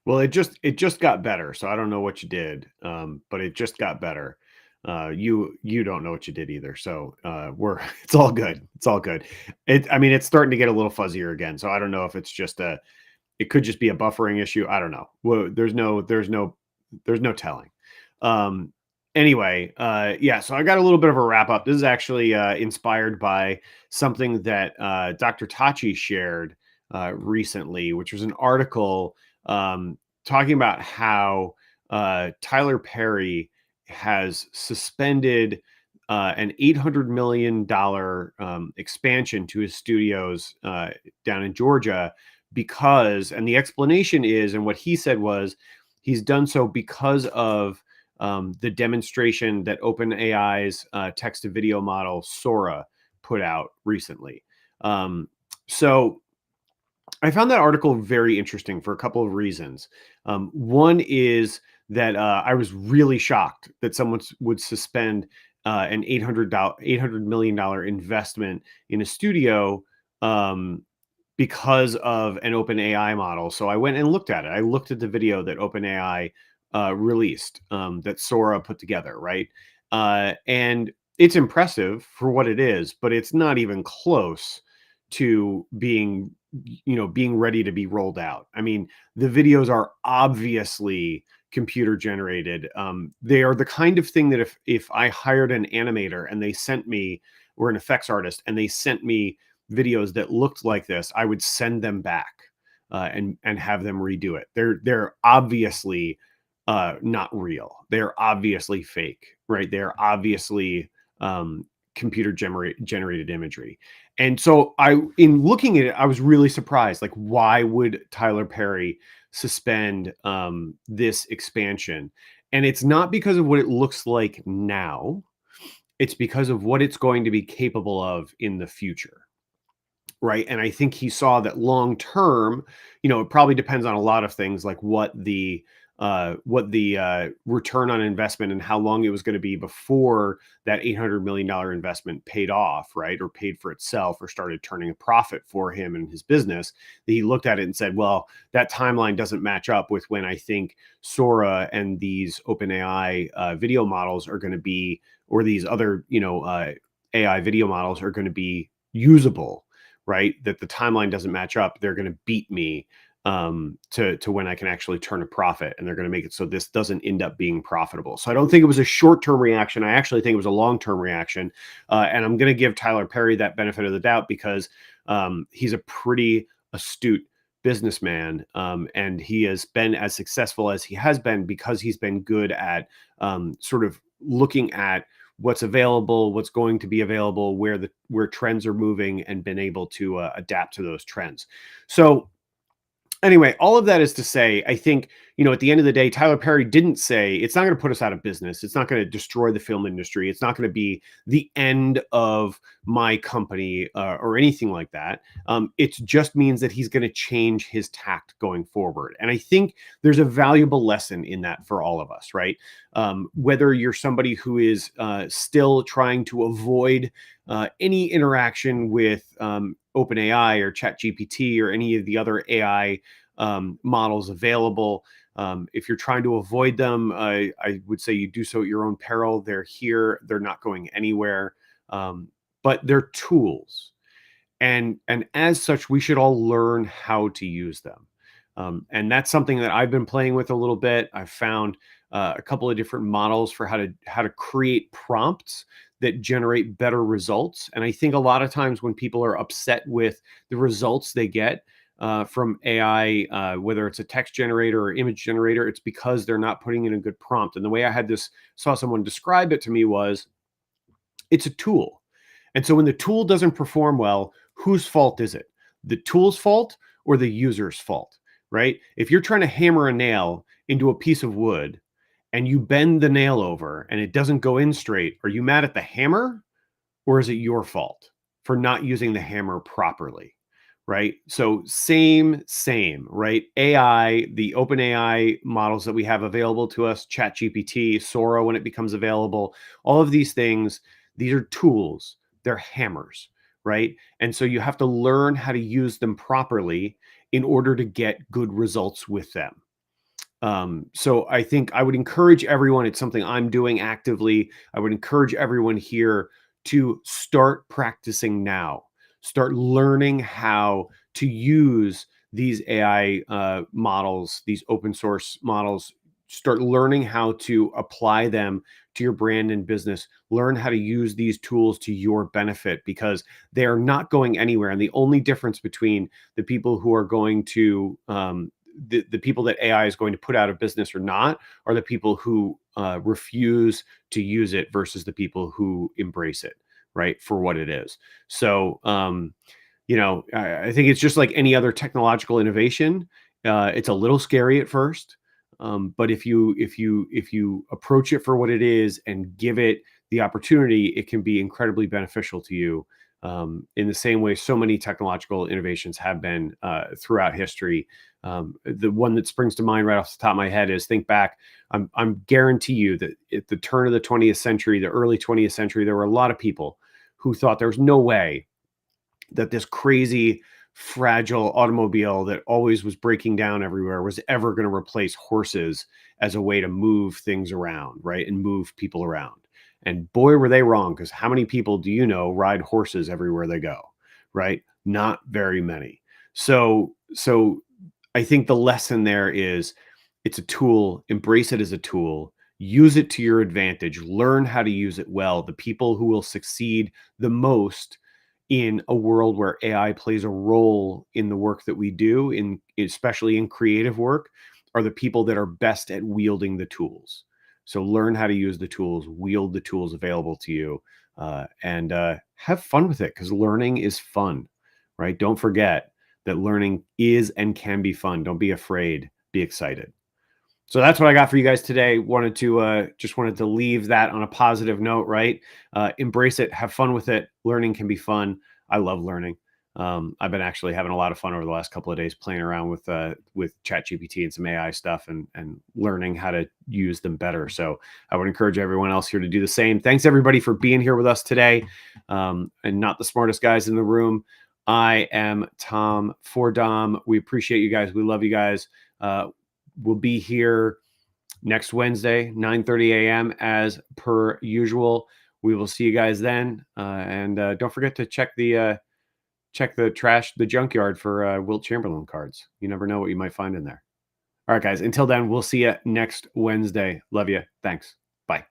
Well, it just got better. So I don't know what you did, but it just got better. You don't know what you did either. So it's all good. It's all good. It's starting to get a little fuzzier again. So I don't know if it's just it could just be a buffering issue. I don't know. Well, there's no telling. Anyway, so I got a little bit of a wrap up. This is actually inspired by something that Dr. Tachi shared recently, which was an article talking about how Tyler Perry has suspended an $800 million expansion to his studios down in Georgia and the explanation is, and what he said was, he's done so because of the demonstration that OpenAI's text-to-video model Sora put out recently. So I found that article very interesting for a couple of reasons. One is that I was really shocked that someone would suspend an $800 million investment in a studio because of an OpenAI model. So I went and looked at it. I looked at the video that OpenAI released that Sora put together, right? And it's impressive for what it is, but it's not even close to being being ready to be rolled out. I mean, the videos are obviously computer generated. They are the kind of thing that if I hired an animator and they sent me, or an effects artist, and they sent me videos that looked like this, I would send them back and have them redo it. They're obviously not real. They're obviously fake, right? They're obviously computer generated imagery. And so in looking at it, I was really surprised. Like, why would Tyler Perry suspend this expansion? And it's not because of what it looks like now. It's because of what it's going to be capable of in the future. Right. And I think he saw that long term, it probably depends on a lot of things, like what the return on investment and how long it was going to be before that $800 million investment paid off, right, or paid for itself, or started turning a profit for him and his business. That he looked at it and said, well, that timeline doesn't match up with when I think Sora and these OpenAI video models are going to be, or these other AI video models are going to be usable. Right, that the timeline doesn't match up. They're going to beat me to when I can actually turn a profit, and they're going to make it so this doesn't end up being profitable. So I don't think it was a short-term reaction. I actually think it was a long-term reaction, and I'm going to give Tyler Perry that benefit of the doubt because he's a pretty astute businessman, and he has been as successful as he has been because he's been good at sort of looking at what's available, what's going to be available, where trends are moving, and been able to adapt to those trends. So anyway, all of that is to say, I think, at the end of the day, Tyler Perry didn't say it's not going to put us out of business. It's not going to destroy the film industry. It's not going to be the end of my company or anything like that. It just means that he's going to change his tact going forward. And I think there's a valuable lesson in that for all of us, right? Whether you're somebody who is still trying to avoid any interaction with OpenAI or ChatGPT or any of the other AI models available. If you're trying to avoid them, I would say you do so at your own peril. They're here. They're not going anywhere. But they're tools. And as such, we should all learn how to use them. And that's something that I've been playing with a little bit. I've found a couple of different models for how to create prompts that generate better results. And I think a lot of times when people are upset with the results they get from AI, whether it's a text generator or image generator, it's because they're not putting in a good prompt. And the way I saw someone describe it to me was, it's a tool. And so when the tool doesn't perform well, whose fault is it? The tool's fault or the user's fault, right? If you're trying to hammer a nail into a piece of wood and you bend the nail over and it doesn't go in straight, are you mad at the hammer, or is it your fault for not using the hammer properly? Right? So same, right? AI, the OpenAI models that we have available to us, ChatGPT, Sora when it becomes available, all of these things, these are tools. They're hammers, right? And so you have to learn how to use them properly in order to get good results with them. So I think I would encourage everyone, it's something I'm doing actively. I would encourage everyone here to start practicing now. Start learning how to use these AI models, these open source models. Start learning how to apply them to your brand and business. Learn how to use these tools to your benefit, because they are not going anywhere. And the only difference between the people who are going to the people that AI is going to put out of business or not are the people who refuse to use it versus the people who embrace it, right, for what it is. So, I think it's just like any other technological innovation. It's a little scary at first, but if you approach it for what it is and give it the opportunity, it can be incredibly beneficial to you. In the same way so many technological innovations have been throughout history. The one that springs to mind right off the top of my head is, think back. I'm guarantee you that at the turn of the 20th century, the early 20th century, there were a lot of people who thought there was no way that this crazy, fragile automobile that always was breaking down everywhere was ever going to replace horses as a way to move things around, right? And move people around. And boy, were they wrong, because how many people do you know ride horses everywhere they go, right? Not very many. So I think the lesson there is it's a tool, embrace it as a tool, use it to your advantage, learn how to use it well. The people who will succeed the most in a world where AI plays a role in the work that we do, especially in creative work, are the people that are best at wielding the tools. So learn how to use the tools, wield the tools available to you, and have fun with it, because learning is fun, right? Don't forget that learning is and can be fun. Don't be afraid, be excited. So that's what I got for you guys today. Wanted to leave that on a positive note, right? Embrace it, have fun with it. Learning can be fun. I love learning. I've been actually having a lot of fun over the last couple of days playing around with ChatGPT and some AI stuff and learning how to use them better. So I would encourage everyone else here to do the same. Thanks everybody for being here with us today. And not the smartest guys in the room. I am Tom for Dom. We appreciate you guys. We love you guys. We'll be here next Wednesday, 9:30 a.m. as per usual. We will see you guys then. And don't forget to check the junkyard for Wilt Chamberlain cards. You never know what you might find in there. All right, guys. Until then, we'll see you next Wednesday. Love you. Thanks. Bye.